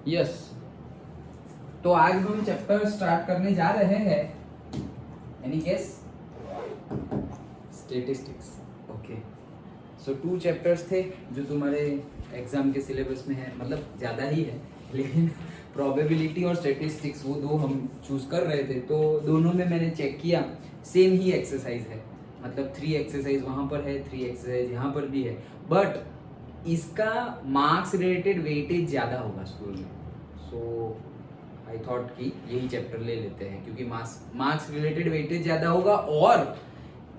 Yes, तो आज हम चैप्टर स्टार्ट करने जा रहे हैं, एनी गेस? स्टैटिस्टिक्स। ओके, सो 2 चैप्टर्स थे जो तुम्हारे एग्जाम के सिलेबस में है, मतलब ज़्यादा ही है, लेकिन प्रोबेबिलिटी और स्टैटिस्टिक्स वो 2 हम चूज कर रहे थे, तो दोनों में मैंने चेक किया सेम ही एक्सरसाइज है, मतलब 3 एक्सरसाइज वहाँ पर है, 3 एक्सरसाइज यहाँ पर भी है, बट इसका मार्क्स रिलेटेड वेटेज ज़्यादा होगा स्कूल में। सो आई थॉट कि यही चैप्टर ले लेते हैं, क्योंकि मार्क्स रिलेटेड वेटेज ज़्यादा होगा और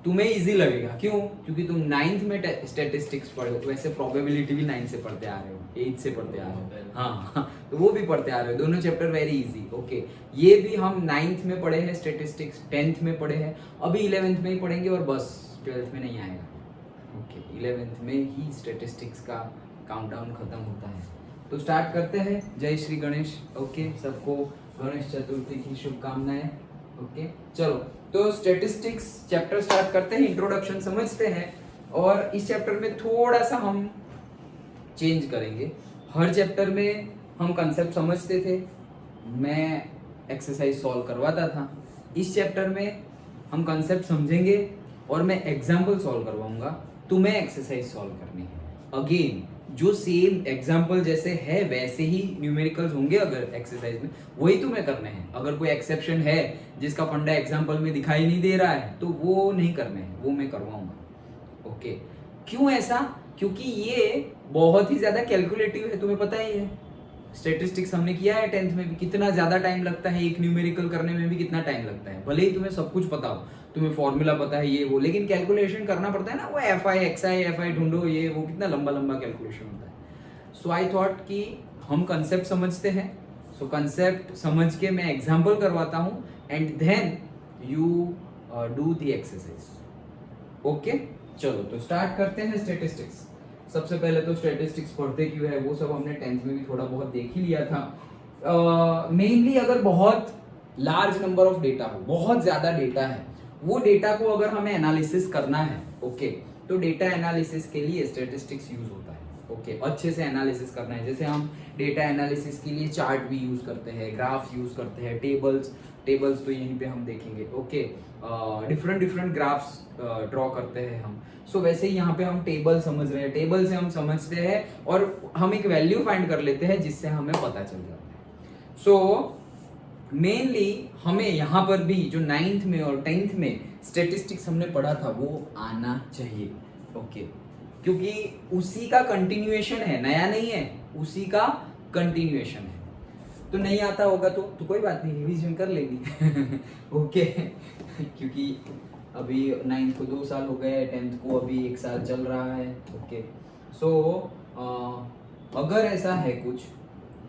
तुम्हें इजी लगेगा। क्यों? क्योंकि तुम 9th में स्टैटिस्टिक्स पढ़े हो, तो वैसे प्रोबेबिलिटी भी 9 से पढ़ते आ रहे हो, 8 से पढ़ते आ रहे हो, हाँ तो वो भी पढ़ते आ रहे हो, दोनों चैप्टर वेरी इजी। ओके, ये भी हम 9th में पढ़े हैं स्टैटिस्टिक्स, 10th में पढ़े हैं, अभी 11th में ही पढ़ेंगे और बस 12th में नहीं आएगा। ओके, 11th में ही स्टैटिस्टिक्स का काउंटडाउन खत्म होता है। तो स्टार्ट करते हैं। जय श्री गणेश। ओके, सबको गणेश चतुर्थी की शुभकामनाएं। ओके, चलो तो स्टैटिस्टिक्स चैप्टर स्टार्ट करते हैं, इंट्रोडक्शन समझते हैं, और इस चैप्टर में थोड़ा सा हम चेंज करेंगे। हर चैप्टर में हम कंसेप्ट समझते थे, मैं एक्सरसाइज सॉल्व करवाता था। इस चैप्टर में हम कंसेप्ट समझेंगे और मैं एग्जाम्पल सॉल्व करवाऊंगा, तुम्हें एक्सरसाइज सॉल्व करनी है। अगेन जो सेम एग्जाम्पल जैसे है वैसे ही न्यूमेरिकल्स होंगे, अगर एक्सरसाइज में वही तुम्हें करने हैं। अगर कोई एक्सेप्शन है जिसका फंडा एग्जाम्पल में दिखाई नहीं दे रहा है तो वो नहीं करने हैं, वो मैं करवाऊंगा। ओके, क्यों ऐसा? क्योंकि ये बहुत ही ज्यादा कैलकुलेटिव है, तुम्हें पता ही है। स्टैटिस्टिक्स हमने किया है 10th में भी, कितना ज्यादा टाइम लगता है एक न्यूमेरिकल करने में भी, कितना टाइम लगता है। भले ही तुम्हें सब कुछ पता हो, तुम्हें फॉर्मूला पता है ये वो, लेकिन कैलकुलेशन करना पड़ता है ना, वो एफ आई ढूंढो, ये वो, कितना लंबा लंबा कैलकुलेशन होता है। सो आई थॉट कि हम कंसेप्ट समझते हैं, सो कंसेप्ट समझ के मैं एग्जाम्पल करवाता हूँ and then you do the exercise. Okay, चलो तो स्टार्ट करते हैं स्टैटिस्टिक्स। सबसे पहले तो स्टैटिस्टिक्स पढ़ते क्यों है वो सब हमने 10th में भी थोड़ा बहुत देख ही लिया था। मेनली अगर बहुत लार्ज नंबर ऑफ डेटा हो, बहुत ज्यादा डेटा है, वो डेटा को अगर हमें एनालिसिस करना है, ओके, तो डेटा एनालिसिस के लिए स्टैटिस्टिक्स यूज होता है। ओके, अच्छे से एनालिसिस करना है, जैसे हम डेटा एनालिसिस के लिए चार्ट भी यूज करते हैं, ग्राफ यूज करते हैं, टेबल्स तो यहीं पे हम देखेंगे। ओके, डिफरेंट ग्राफ्स ड्रॉ करते हैं हम। सो वैसे ही यहाँ पे हम टेबल समझ रहे हैं, टेबल से हम समझते हैं और हम एक वैल्यू फाइंड कर लेते हैं जिससे हमें पता चल जाता है। सो मेनली हमें यहाँ पर भी जो 9th में और 10th में स्टैटिस्टिक्स हमने पढ़ा था वो आना चाहिए। ओके, क्योंकि उसी का कंटिन्यूएशन है, नया नहीं है, उसी का कंटिन्यूएशन है। तो नहीं आता होगा तो कोई बात नहीं, रिवीजन कर लेंगे। ओके, क्योंकि अभी 9th को 2 साल हो गए, 10th को अभी 1 साल चल रहा है। ओके, सो अगर ऐसा है कुछ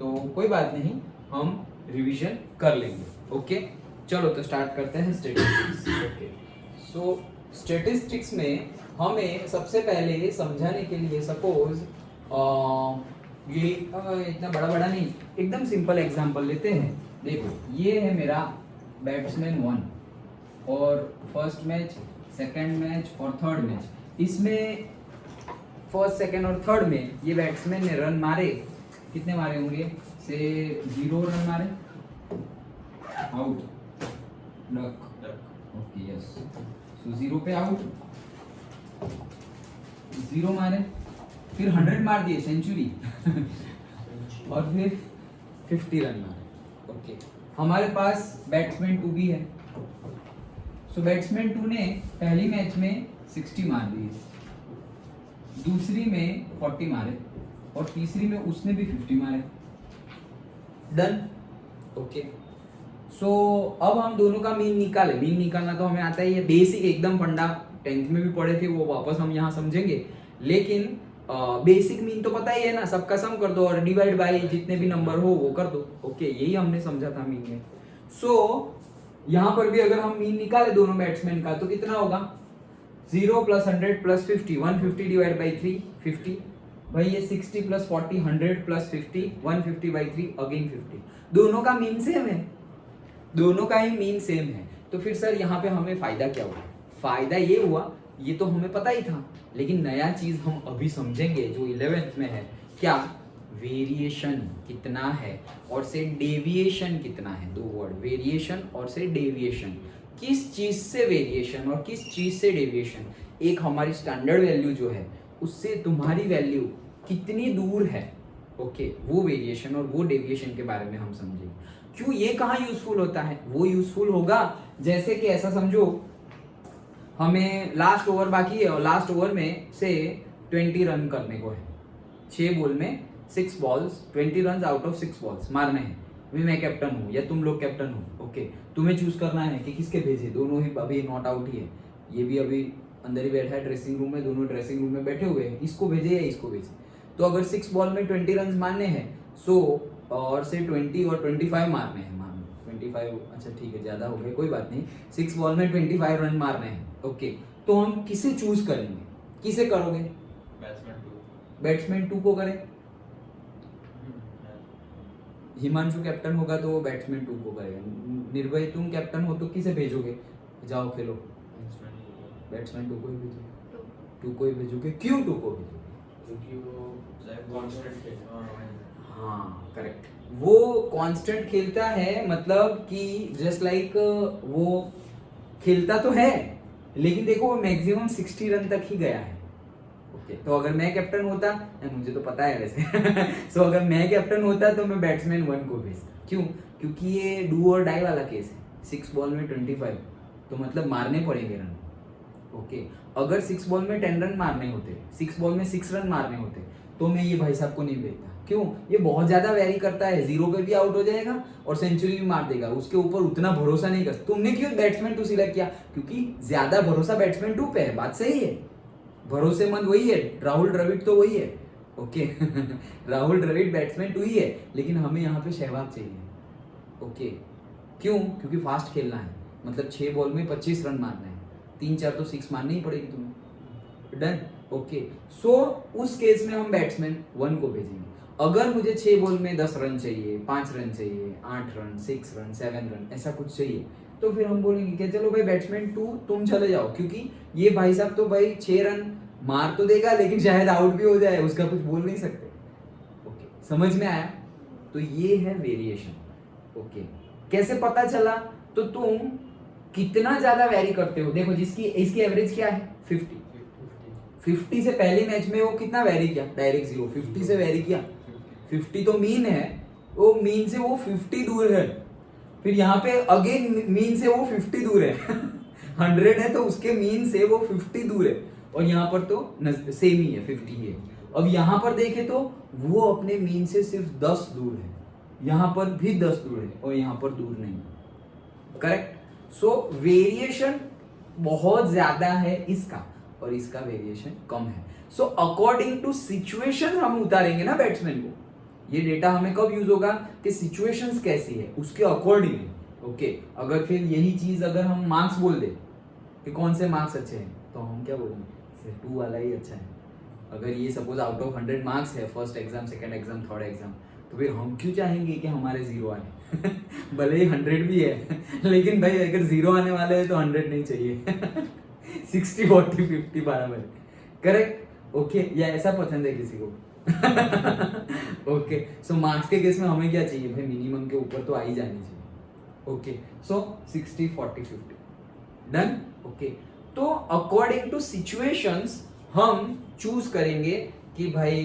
तो कोई बात नहीं, हम रिवीजन कर लेंगे। ओके, चलो तो स्टार्ट करते हैं स्टैटिस्टिक्स। ओके, सो स्टैटिस्टिक्स में हमें सबसे पहले समझाने के लिए सपोज ये इतना बड़ा नहीं, एकदम सिंपल एग्जांपल लेते हैं। देखो, ये है मेरा बैट्समैन 1 और फर्स्ट मैच, सेकंड मैच और थर्ड मैच। इसमें फर्स्ट, सेकंड और थर्ड में ये बैट्समैन ने रन मारे, कितने मारे होंगे? से 0 रन मारे, आउट, डक। ओके, यस, सो 0 पे आउट, 0 मारे, फिर 100 मार दिए, सेंचुरी। और फिर 50 रन मारे। ओके, हमारे पास बैट्समैन 2 भी है। सो बैट्समैन 2 ने पहली मैच में 60 मार दिए, दूसरी में 40 मारे और तीसरी में उसने भी 50 मारे। डन। ओके, सो अब हम दोनों का मीन निकाले। मीन निकालना तो हमें आता ही है, बेसिक एकदम फंडा 10th में भी पढ़े थे, वो वापस हम यहाँ समझेंगे, लेकिन बेसिक मीन तो पता ही है ना, सबका सम कर दो और डिवाइड बाय जितने भी नंबर हो वो कर दो। ओके, यही हमने समझा था मीन में। सो यहाँ पर भी अगर हम मीन निकाले दोनों बैट्समैन का तो कितना होगा? 0 + 100 + 50, 150 डिवाइड बाई 3, 50। भाई ये 60 + 40, 100 + 50, 150 बाई 3, अगेन 50। दोनों का मीन सेम है, दोनों का ही मीन सेम है। तो फिर सर यहाँ पे हमें फायदा क्या हुआ? फायदा ये हुआ, ये तो हमें पता ही था, लेकिन नया चीज हम अभी समझेंगे जो 11th में है। क्या? वेरिएशन कितना है और से डेविएशन कितना है, दो वर्ड, वेरिएशन और से डेविएशन। किस चीज से वेरिएशन और किस चीज से डेविएशन, एक हमारी स्टैंडर्ड वैल्यू जो है उससे तुम्हारी वैल्यू कितनी दूर है, ओके, वो वेरिएशन और वो डेविएशन के बारे में हम समझेंगे। क्यों, ये कहाँ यूजफुल होता है, वो यूजफुल होगा जैसे कि ऐसा समझो हमें लास्ट ओवर बाकी है और लास्ट ओवर में से 20 रन करने को है, 6 बॉल में 6 balls, 20 run out of 6 balls मारने हैं। अभी मैं कैप्टन हूँ या तुम लोग कैप्टन हो, ओके, तुम्हें चूज करना है कि किसके भेजे, दोनों ही अभी नॉट आउट ही है, ये भी अभी अंदर ही बैठा है ड्रेसिंग रूम में, दोनों ड्रेसिंग रूम में बैठे हुए हैं, इसको भेजे या इसको भेजे। तो अगर 6 बॉल में 20 रन मारने हैं सो और से 20 और 25 मारने हैं, मान 25, अच्छा ठीक है ज़्यादा हो गए कोई बात नहीं, 6 बॉल में 25 रन मारने हैं, ओके, तो हम किसे चूज करेंगे, किसे करोगे, बैट्समैन 2 को करें, हिमांशु कैप्टन होगा तो वो बैट्समैन 2 को करेगा, निर्भय तुम कैप्टन हो तो किसे भेजोगे, जाओ खेलो, बैट्समैन 2 को ही भेजोगे, 2 को ही भेजोगे, क्यों 2 को भेजोगे, क्योंकि वो कांस्टेंट खेलता है। हाँ करेक्ट, वो कांस्टेंट खेलता है, मतलब कि जस्ट लाइक वो खेलता तो है लेकिन देखो वो मैक्सिमम 60 रन तक ही गया है, ओके। तो अगर मैं कैप्टन होता, मुझे तो पता है वैसे सो अगर मैं कैप्टन होता तो मैं बैट्समैन 1 को भेजता, क्यों, क्योंकि ये डू और डाई वाला केस है, 6 बॉल में 25 तो मतलब मारने पड़ेंगे रन, ओके। अगर 6 बॉल में 10 रन मारने होते, 6 बॉल में 6 रन मारने होते तो मैं ये भाई साहब को नहीं भेजता, क्यों, ये बहुत ज्यादा वेरी करता है, 0 पे भी आउट हो जाएगा और सेंचुरी भी मार देगा, उसके ऊपर उतना भरोसा नहीं कर। तुमने क्यों बैट्समैन 2 सिलेक्ट किया, क्योंकि ज्यादा भरोसा बैट्समैन 2 पे है, बात सही है, भरोसेमंद वही है, राहुल द्रविड़ तो वही है, ओके राहुल द्रविड़ बैट्समैन 2 ही है, लेकिन हमें यहाँ पे सहवाग चाहिए, ओके, क्यों, क्योंकि फास्ट खेलना है, मतलब 6 बॉल में 25 रन मारना है, 3-4 तो 6 मारनी ही पड़ेगी तुम्हें, डन, ओके। सो उस केस में हम बैट्समैन 1 को भेजेंगे। अगर मुझे 6 बॉल में 10 रन चाहिए, 5 रन चाहिए, 8 रन, 6 रन, 7 रन, ऐसा कुछ चाहिए, तो फिर हम बोलेंगे कि चलो भाई बैट्समैन 2 तुम चले जाओ, क्योंकि ये भाई साहब तो भाई 6 रन मार तो देगा लेकिन शायद आउट भी हो जाए, उसका कुछ बोल नहीं सकते, ओके, समझ में आया। तो ये है वेरिएशन, ओके। कैसे पता चला, तो तुम कितना ज्यादा वेरी करते हो, देखो जिसकी इसकी एवरेज क्या है 50 से पहले मैच में वो कितना वेरी किया, डायरेक्ट 0, 50 से वेरी किया, 50 तो मीन है, वो मीन से वो 50 दूर है, फिर यहाँ पे अगेन मीन से वो 50 दूर है 100 है तो उसके मीन से वो 50 दूर है, और यहाँ पर तो सेम ही है, 50 ही है। अब यहाँ पर देखे तो वो अपने मीन से सिर्फ 10 दूर है, यहाँ पर भी 10 दूर है और यहाँ पर दूर नहीं, करेक्ट। सो वेरिएशन बहुत ज्यादा है इसका और इसका वेरिएशन कम है। सो अकॉर्डिंग टू सिचुएशन हम उतारेंगे ना बैट्समैन को, ये डेटा हमें कब यूज होगा कि सिचुएशंस कैसी है उसके अकॉर्डिंगली, ओके। अगर फिर यही चीज अगर हम मार्क्स बोल दे कि कौन से मार्क्स अच्छे हैं, तो हम क्या बोलेंगे 2 वाला ही अच्छा है। अगर ये सपोज आउट ऑफ 100 मार्क्स है, first exam, second exam, third exam, तो फिर हम क्यों चाहेंगे कि हमारे 0 आए भले ही 100 भी है लेकिन भाई अगर 0 आने वाले है तो 100 नहीं चाहिए 60, 40, 50 बराबर, करेक्ट, ओके। या ऐसा पसंद है किसी को ओके। सो मार्क्स के केस में हमें क्या चाहिए भाई, मिनिमम के ऊपर तो आ ही जानी चाहिए, ओके। सो 60, 40, 50, डन, ओके। तो अकॉर्डिंग टू सिचुएशंस हम चूज करेंगे कि भाई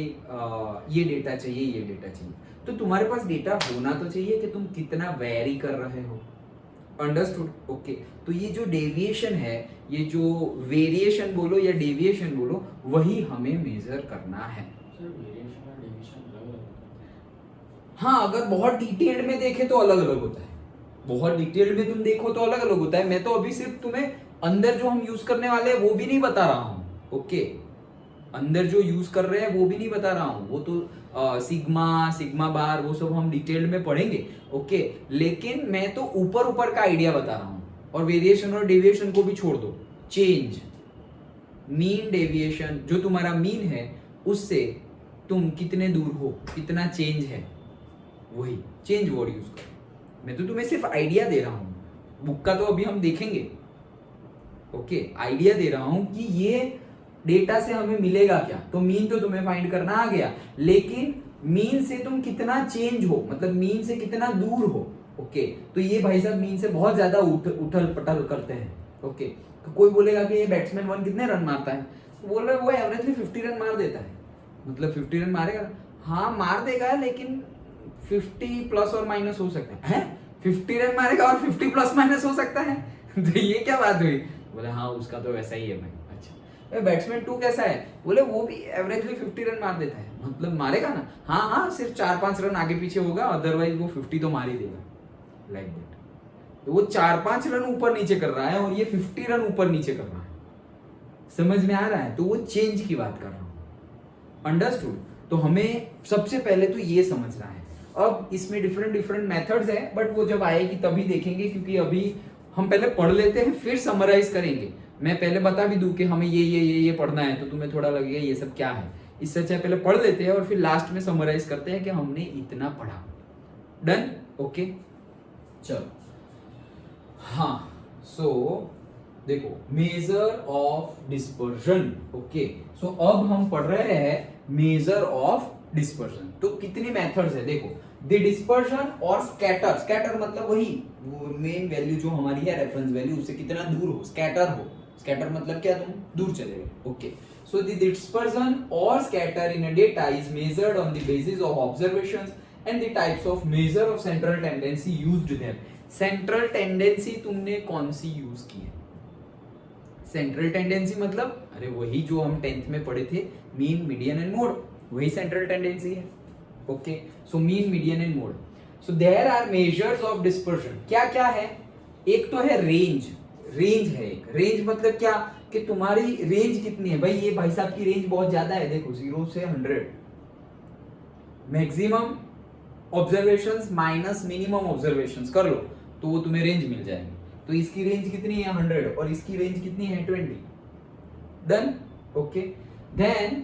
ये डेटा चाहिए, ये डेटा चाहिए। तो तुम्हारे पास डेटा होना तो चाहिए कि तुम कितना वेरी कर रहे हो, अंडरस्टूड, ओके। तो ये जो डेविएशन है, ये जो वेरिएशन बोलो या डेविएशन बोलो, वही हमें मेजर करना है। हाँ, अगर बहुत डिटेल्ड में देखे तो अलग अलग होता है, बहुत डिटेल्ड में तुम देखो तो अलग अलग होता है। मैं तो अभी सिर्फ तुम्हें अंदर जो हम यूज करने वाले हैं वो भी नहीं बता रहा हूँ, ओके। अंदर जो यूज कर रहे हैं वो भी नहीं बता रहा हूँ, वो तो सिग्मा बार वो सब हम डिटेल्ड में पढ़ेंगे, ओके। लेकिन मैं तो ऊपर ऊपर का आइडिया बता रहा हूँ, और वेरिएशन और डेविएशन को भी छोड़ दो। चेंज, मीन डेविएशन, जो तुम्हारा मीन है उससे तुम कितने दूर हो, कितना चेंज है, वही चेंज वर्ड यूज करो। मैं तो तुम्हें सिर्फ आइडिया दे रहा हूँ, बुक का तो अभी हम देखेंगे, ओके। आइडिया दे रहा हूं कि ये डेटा से हमें मिलेगा क्या, तो मीन तो तुम्हें फाइंड करना आ गया, लेकिन मीन से तुम कितना चेंज हो, मतलब मीन से कितना दूर हो। ओके, तो ये भाई साहब मीन से बहुत ज्यादा उठल पटल करते हैं। ओके, तो कोई बोलेगा कि ये बैट्समैन 1 कितने रन मारता है, तो बोल रहे वो एवरेजली 50 रन मार देता है। मतलब 50 रन मारेगा, हाँ मार देगा, लेकिन 50 प्लस और माइनस हो सकता है। 50 रन मारेगा और 50 प्लस माइनस हो सकता है तो ये क्या बात हुई? बोले हाँ उसका तो वैसा ही है भाई। अच्छा, बैट्समैन 2 कैसा है? बोले वो भी एवरेजली 50 रन मार देता है। मतलब मारेगा ना, हाँ हाँ सिर्फ 4-5 रन आगे पीछे होगा, अदरवाइज वो 50 तो मार ही देगा। Like that. तो वो 4-5 रन ऊपर नीचे कर रहा है और ये 50 रन ऊपर नीचे कर रहा है। समझ में आ रहा है? तो वो चेंज की बात कर रहा हूं। अंडरस्टूड? तो हमें सबसे पहले तो ये समझना है। अब इसमें डिफरेंट मेथड्स है, बट वो जब आएगी तभी देखेंगे, क्योंकि अभी हम पहले पढ़ लेते हैं फिर समराइज करेंगे। मैं पहले बता भी दूं कि हमें ये पढ़ना है, तो तुम्हें थोड़ा लगेगा ये सब क्या है। इससे अच्छा पहले पढ़ लेते हैं और फिर लास्ट में समराइज करते हैं कि हमने इतना पढ़ा। डन? ओके, चलो। हाँ, सो देखो, मेजर ऑफ डिस्पर्जन। ओके, सो अब हम पढ़ रहे हैं मेजर ऑफ डिस्पर्जन। तो कितनी मेथड्स है देखो, the dispersion or scatter. Scatter मतलब वही मेन वैल्यू जो हमारी है रेफरेंस वैल्यू, उससे कितना दूर हो, स्कैटर हो। स्कैटर मतलब क्या, तुम दूर चले गए। Okay, so the dispersion or scatter in a data is measured on the basis of observations and the types of measure of central tendency used there. Central tendency तुमने कौन सी यूज की है? सेंट्रल टेंडेंसी मतलब अरे वही जो हम 10th में पढ़े थे, मीन, मीडियन एंड मोड, वही सेंट्रल टेंडेंसी है। Okay, so mean, median and mode. So there are measures of dispersion. क्या क्या है? एक तो है रेंज। रेंज है एक। रेंज मतलब क्या कि तुम्हारी रेंज कितनी है। भाई ये भाई साहब की रेंज बहुत ज्यादा है, देखो 0 से 100, maximum observations minus minimum observations कर लो तो वो तुम्हें रेंज मिल जाएगी। तो इसकी रेंज कितनी है 100 और इसकी रेंज कितनी है 20। डन? ओके, देन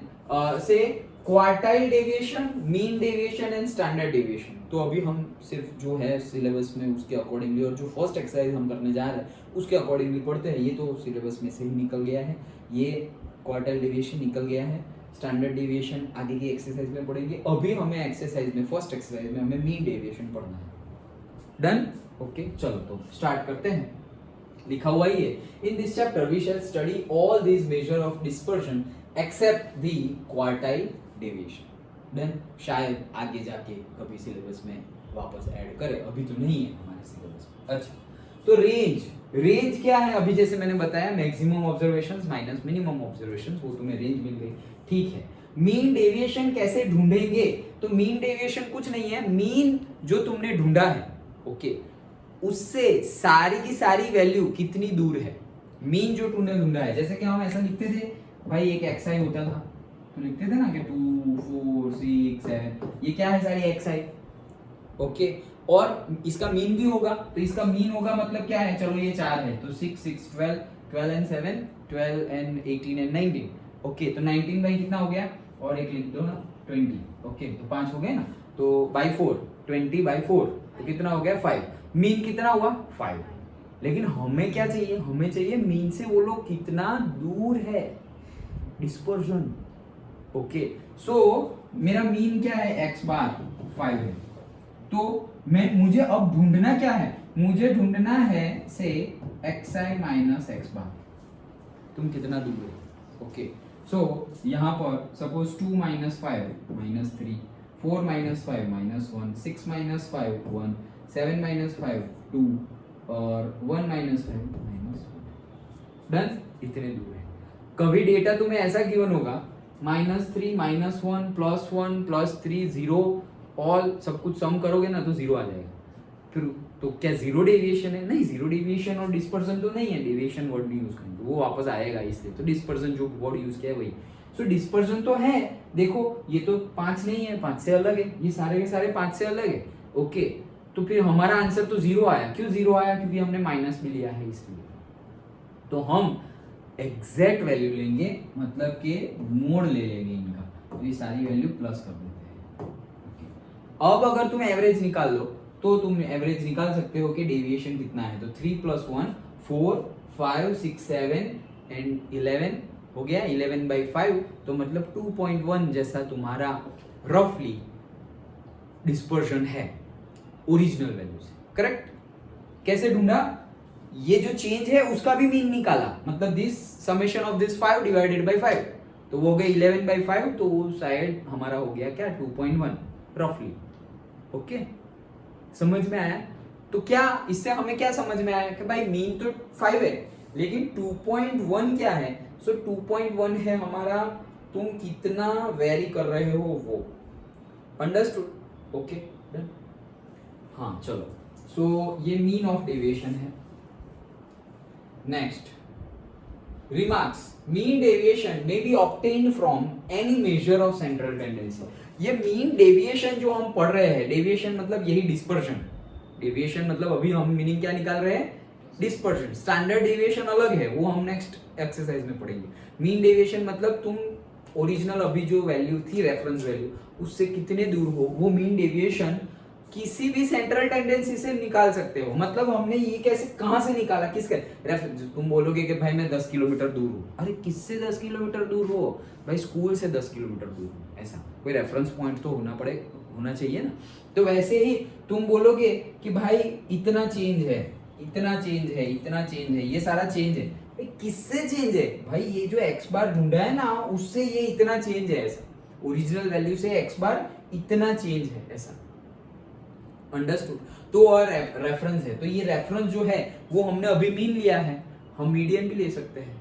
से quartile deviation, mean deviation and standard deviation. तो अभी हम सिर्फ जो है सिलेबस में उसके अकॉर्डिंगली और जो फर्स्ट एक्सरसाइज हम करने जा रहे हैं उसके अकॉर्डिंगली पढ़ते हैं। ये तो सिलेबस में से ही निकल गया है, ये क्वार्टाइल डेविएशन निकल गया है, स्टैंडर्ड डेविएशन आगे की एक्सरसाइज में पढ़ेंगे। अभी हमें एक्सरसाइज में, फर्स्ट एक्सरसाइज में हमें मीन डेविएशन पढ़ना है। डन? ओके, चलो तो स्टार्ट करते हैं। लिखा हुआ ही है, in this chapter we shall study all these measure of dispersion except the quartile deviation. Then शायद आगे जाके कभी सिलेबस में वापस ऐड करें, अभी तो नहीं है हमारे सिलेबस में। अच्छा, तो रेंज क्या है? अभी जैसे मैंने बताया, maximum observations minus minimum observations, वो तुम्हें रेंज मिल गई। ठीक है, मीन डेविएशन कैसे ढूंढेंगे? तो मीन डेविएशन कुछ नहीं है, मीन जो तुमने ढूंढा है, ओके, उससे सारी की सारी वैल्यू कितनी दूर है। मीन जो तुमने ढूंढा है, जैसे कि हम ऐसा लिखते थे भाई, एक एक्स आई होता था तो लिखते थे ना कि 2 4 6 7, ये क्या है सारी एक्स आई। ओके, और इसका मीन भी होगा, तो इसका मीन होगा मतलब क्या है, चलो ये 4 है तो 6 6 12 12 एंड 7 12 एंड 18 एंड 19। ओके, तो 19 बाई कितना हो गया, और एक लिख दो ना 20। ओके, तो 5 हो गए ना, तो बाई 4 20 बाई 4 तो कितना हो गया 5। मीन कितना हुआ 5। लेकिन हमें क्या चाहिए, हमें चाहिए मीन से वो लोग कितना दूर है, डिस्पर्जन। ओके, सो मेरा मीन क्या है, x बार 5 है, तो मुझे अब ढूंढना क्या है, मुझे ढूंढना है से xi माइनस x बार, तुम कितना दूर हो। ओके, सो यहाँ पर suppose 2 minus 5 minus 3, 4 minus 5 minus 1, 6 minus 5 1, 7 minus 5 2 और 1 माइनस 5 माइनस 1। डन? इतने दूर है। कभी डेटा तुम्हें ऐसा गिवन होगा -3 -1 +1 +3 0, ऑल सब कुछ सम करोगे ना तो 0 आ जाएगा। फिर तो क्या जीरो डेविएशन है? नहीं, जीरो डेविएशन और डिस्पर्जन तो नहीं है, डेविएशन वर्ड नहीं यूज करेंगे, वो वापस आएगा, इसलिए तो डिस्पर्जन जो वर्ड यूज किया है वही। सो डिस्पर्जन तो है, देखो ये तो 5 नहीं है, 5 से अलग है, ये सारे के सारे 5 से अलग है। ओके, तो फिर हमारा आंसर तो 0 आया। क्यों 0 आया? क्योंकि हमने माइनस भी लिया है इसलिए। तो हम एग्जैक्ट वैल्यू लेंगे, मतलब के मोड ले लेंगे इनका, तो ये सारी वैल्यू प्लस कर देते हैं। अब अगर तुम एवरेज निकाल लो तो तुम एवरेज निकाल सकते हो कि डेविएशन कितना है। तो 3 + 1 4 5 6 7 एंड 11 हो गया, 11/5, तो मतलब 2.1 जैसा तुम्हारा रफली डिस्पर्शन है ओरिजिनल वैल्यू से, करेक्ट? कैसे ढूंढा? ये जो चेंज है उसका भी मीन निकाला, मतलब this summation of this 5 divided by 5, तो वो हो गया 11/5, तो वो शायद हमारा हो गया क्या 2.1 रफली। ओके, समझ में आया? तो क्या इससे हमें क्या समझ में आया कि भाई मीन तो 5 है लेकिन 2.1 क्या है? सो 2.1 है हमारा तुम कितना वेरी कर रहे हो वो। अंडरस्टूड? Okay done. हाँ चलो, सो ये मीन ऑफ डेविएशन है। Next, remarks, mean deviation may be obtained from any measure of central tendency। ये mean deviation जो हम पढ़ रहे हैं, deviation मतलब यही dispersion, deviation मतलब अभी हम मीनिंग क्या निकाल रहे हैं? dispersion। स्टैंडर्ड डेविएशन अलग है, वो हम नेक्स्ट एक्सरसाइज में पढ़ेंगे। मीन डेविएशन मतलब तुम ओरिजिनल अभी जो वैल्यू थी रेफरेंस वैल्यू उससे कितने दूर हो, वो मीन डेविएशन किसी भी सेंट्रल टेंडेंसी से निकाल सकते हो। मतलब हमने ये कैसे कहां से निकाला, किसके रेफरेंस? तुम बोलोगे कि भाई मैं 10 किलोमीटर दूर हूँ, अरे किससे 10 किलोमीटर दूर हो? भाई स्कूल से 10 किलोमीटर दूर हूँ, ऐसा कोई रेफरेंस पॉइंट तो होना चाहिए ना। तो वैसे ही तुम बोलोगे कि भाई इतना चेंज है, इतना चेंज है, इतना चेंज है, ये सारा चेंज है, किससे चेंज है? भाई ये जो एक्स बार ढूंढा है ना उससे ये इतना चेंज है, ऐसा ओरिजिनल वैल्यू से एक्स बार इतना चेंज है, ऐसा। अंडरस्टूड? तो और रेफरेंस है, तो ये रेफरेंस जो है वो हमने अभी मीन लिया है, हम मीडियन भी ले सकते हैं,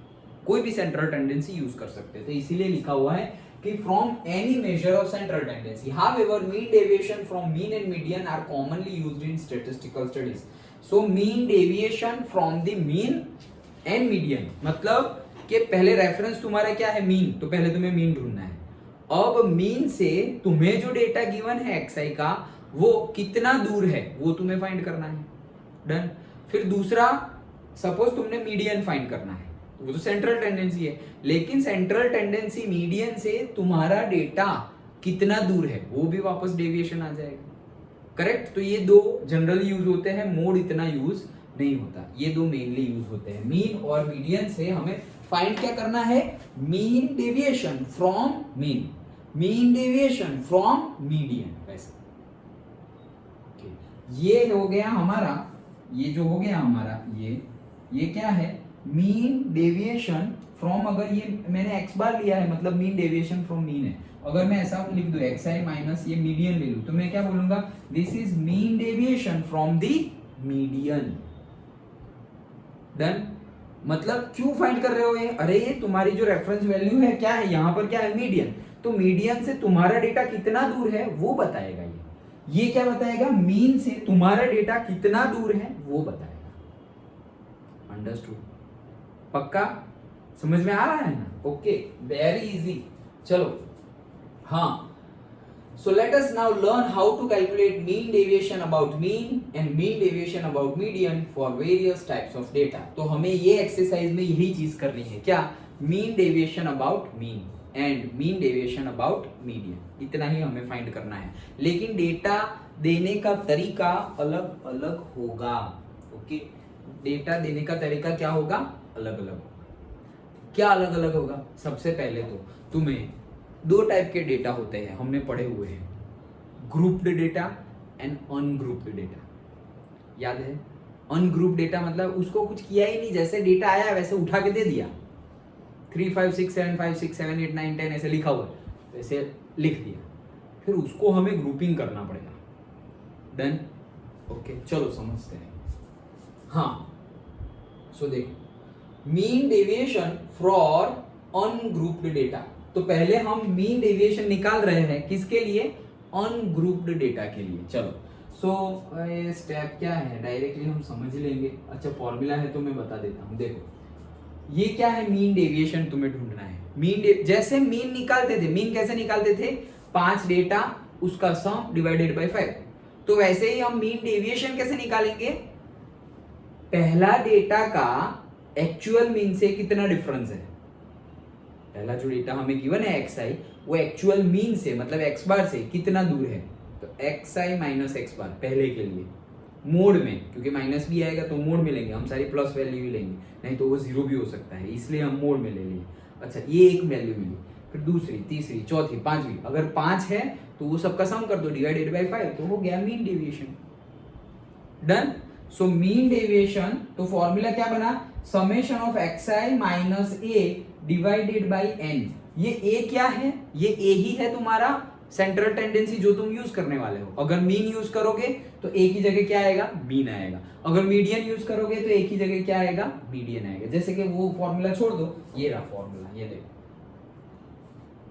कोई भी सेंट्रल टेंडेंसी यूज कर सकते हैं। तो इसीलिए लिखा हुआ है कि from any measure of central tendency, however mean deviation from mean and median are commonly used in statistical studies. So mean deviation from the mean and median मतलब कि पहले रेफरेंस तुम्हारा क्या है? मीन, तो पहले तुम्हें मीन ढूंढना है। अब मीन से तुम्हें जो डेटा गिवन है एक्सआई का वो कितना दूर है वो तुम्हें फाइंड करना है। डन। फिर दूसरा, सपोज तुमने मीडियन फाइंड करना है, वो तो सेंट्रल टेंडेंसी है, लेकिन सेंट्रल टेंडेंसी मीडियन से तुम्हारा डेटा कितना दूर है वो भी वापस डेविएशन आ जाएगा, करेक्ट? तो ये दो जनरल यूज होते हैं, मोड इतना यूज नहीं होता, ये दो मेनली यूज होते हैं। मीन और मीडियन से हमें फाइंड क्या करना है? Mean deviation from mean, mean deviation from median, वैसे। ये हो गया हमारा, ये जो हो गया हमारा ये क्या है? मीन डेविएशन फ्रॉम, अगर ये मैंने एक्स बार लिया है मतलब मीन डेविएशन फ्रॉम मीन है। अगर मैं ऐसा लिख दूं एक्सआई माइनस ये मीडियन ले लूं तो मैं क्या बोलूंगा? This is mean deviation from the median. Done. मतलब क्यों फाइंड कर रहे हो ये? अरे ये तुम्हारी जो रेफरेंस वैल्यू है क्या है? यहां पर क्या है? मीडियन। तो मीडियन से तुम्हारा डेटा कितना दूर है वो बताएगा ये क्या बताएगा? मीन से तुम्हारा डेटा कितना दूर है वो बताएगा। अंडरस्टूड? पक्का समझ में आ रहा है ना? Okay, very easy. चलो, हाँ, so let us now learn how to calculate mean deviation about mean and mean deviation about median for various types of data। तो हमें ये एक्सरसाइज में यही चीज करनी है, क्या? mean deviation about mean and mean deviation about median, इतना ही हमें फाइंड करना है। लेकिन डेटा देने का तरीका अलग अलग होगा। ओके, डेटा देने का तरीका क्या होगा? अलग अलग होगा। क्या अलग अलग होगा? सबसे पहले तो तुम्हें दो टाइप के डेटा होते हैं, हमने पढ़े हुए हैं, grouped data and ungrouped data. याद है? अनग्रुप्ड डेटा मतलब उसको कुछ किया ही नहीं, जैसे डेटा आया वैसे उठा के दे दिया, 3 5 6 7 5 6 7 8 9 10 ऐसे लिखा हुआ वैसे लिख दिया, फिर उसको हमें ग्रुपिंग करना पड़ेगा। डन? ओके, चलो समझते हैं। हाँ, सो देखो, mean deviation for ungrouped data. तो पहले हम मीन डेविएशन निकाल रहे हैं किसके लिए? अनग्रुप्ड डेटा के लिए। चलो, सो ये स्टेप क्या है डायरेक्टली हम समझ लेंगे। अच्छा, फॉर्मूला है तो मैं बता देता हूँ। देखो, ये क्या है? मीन डेविएशन तुम्हें ढूंढना है। जैसे मीन निकालते थे, मीन कैसे निकालते थे? 5 डेटा उसका सम डिवाइडेड बाय 5। तो वैसे ही हम मीन डेविएशन कैसे निकालेंगे? पहला डेटा का एक्चुअल मीन से कितना डिफरेंस है। पहला जो डेटा हमें गिवन है xi, वो एक्चुअल मीन से मतलब x बार से कितना दूर है? तो xi माइनस x बार पहले के लिए मोड में, क्योंकि माइनस भी आएगा तो मोड में लेंगे हम, सारी प्लस वैल्यू ही लेंगे, नहीं तो वो जीरो भी हो सकता है, इसलिए हम मोड में ले लिए। अच्छा, ये एक वैल्यू मिली। फिर दूसरी, तीसरी, चौथी, पांचवी। अगर 5 है तो वो सबका सम कर दो डिवाइडेड बाय 5, तो हो गया मीन डेविएशन। डन। सो मीन डेविएशन, तो फॉर्मूला क्या बना, summation of xi minus a divided by n। ये a क्या है, ये a ही है तुम्हारा सेंट्रल टेंडेंसी जो तुम यूज करने वाले हो। अगर मीन यूज करोगे तो a की जगह क्या आएगा, मीन आएगा। अगर मीडियन यूज करोगे तो a की जगह क्या आएगा, मीडियन आएगा। जैसे कि वो फॉर्मूला छोड़ दो, ये रहा फॉर्मूला, ये देखो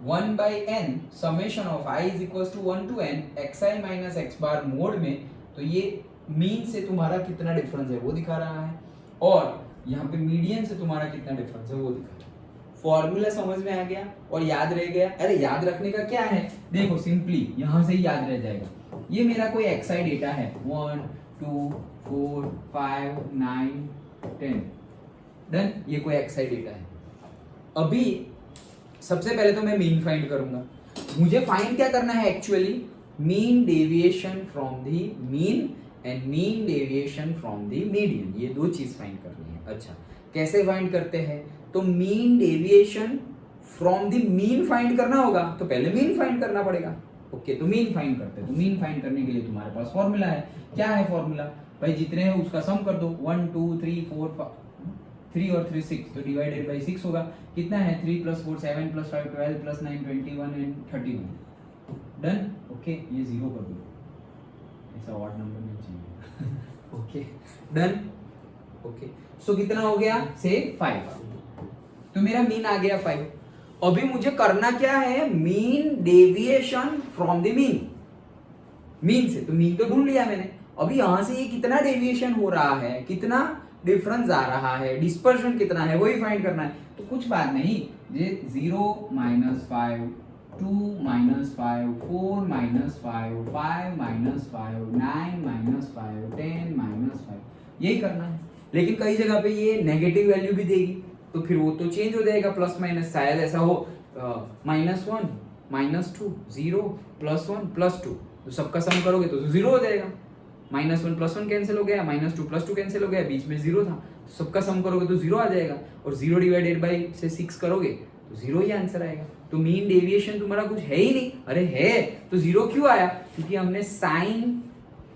1 by n summation of i is equals to 1 to n xi minus x bar mode में, तो ये मीन से तुम्हारा कितना डिफरेंस है वो दिखा रहा है, और यहाँ पे मीडियन से तुम्हारा कितना डिफरेंस है वो दिखा रहा है। फॉर्मूला समझ में आ गया और याद रह गया। अरे याद रखने का क्या है, देखो सिंपली यहाँ से ही याद रह जाएगा। ये मेरा कोई xi डेटा है 1 2 4 5 9 10, डन। ये कोई xi डेटा है। अभी सबसे पहले तो मैं मीन फाइंड करूंगा। मुझे फाइंड क्या करना है actually, mean deviation from the mean and mean deviation from the median, ये दो चीज फाइंड करनी है। अच्छा, कैसे फाइंड करते हैं, तो mean deviation from the mean find करना होगा तो पहले मीन फाइंड करना पड़ेगा। ओके, तो मीन फाइंड करते हैं। तो मीन फाइंड करने के लिए तुम्हारे पास फॉर्मूला है। क्या है फॉर्मूला भाई, जितने हैं उसका सम कर दो, 1 2 3 4 5 3 और 3 6, तो डिवाइडेड बाय 6 होगा। कितना है 3 + 4 7 + 5 12 + 9 21 एंड 31। डन। ओके, ये 0 कर दो, ऐसा ऑड नंबर नहीं चाहिए। Okay, done. ओके, सो कितना हो गया से 5, तो मेरा मीन आ गया 5। अभी मुझे करना क्या है, mean deviation from the mean, mean से, तो मीन तो ढूंढ लिया मैंने। अभी यहां से ये कितना डेविएशन हो रहा है, कितना डिफरेंस आ रहा है, डिस्पर्शन कितना है, वही फाइंड करना है। तो कुछ बात नहीं, ये 0 - 5 2 - 5 4 - 5 5 - 5 9 - 5 10 - 5, यही करना है। लेकिन कई जगह पे ये नेगेटिव वैल्यू भी देगी, तो फिर वो तो चेंज हो जाएगा, प्लस माइनस। शायद ऐसा हो -1 -2 0 +1 +2, तो सबका सम करोगे तो 0 हो जाएगा। -1 + 1 कैंसिल हो गया, -2 + 2 कैंसिल हो गया, बीच में 0 था, तो सबका सम करोगे तो 0 आ जाएगा। और 0 डिवाइडेड बाई से 6 करोगे तो 0 ही आंसर आएगा। तो मीन डेविएशन तुम्हारा कुछ है ही नहीं। अरे है तो 0 क्यों आया, क्योंकि हमने साइन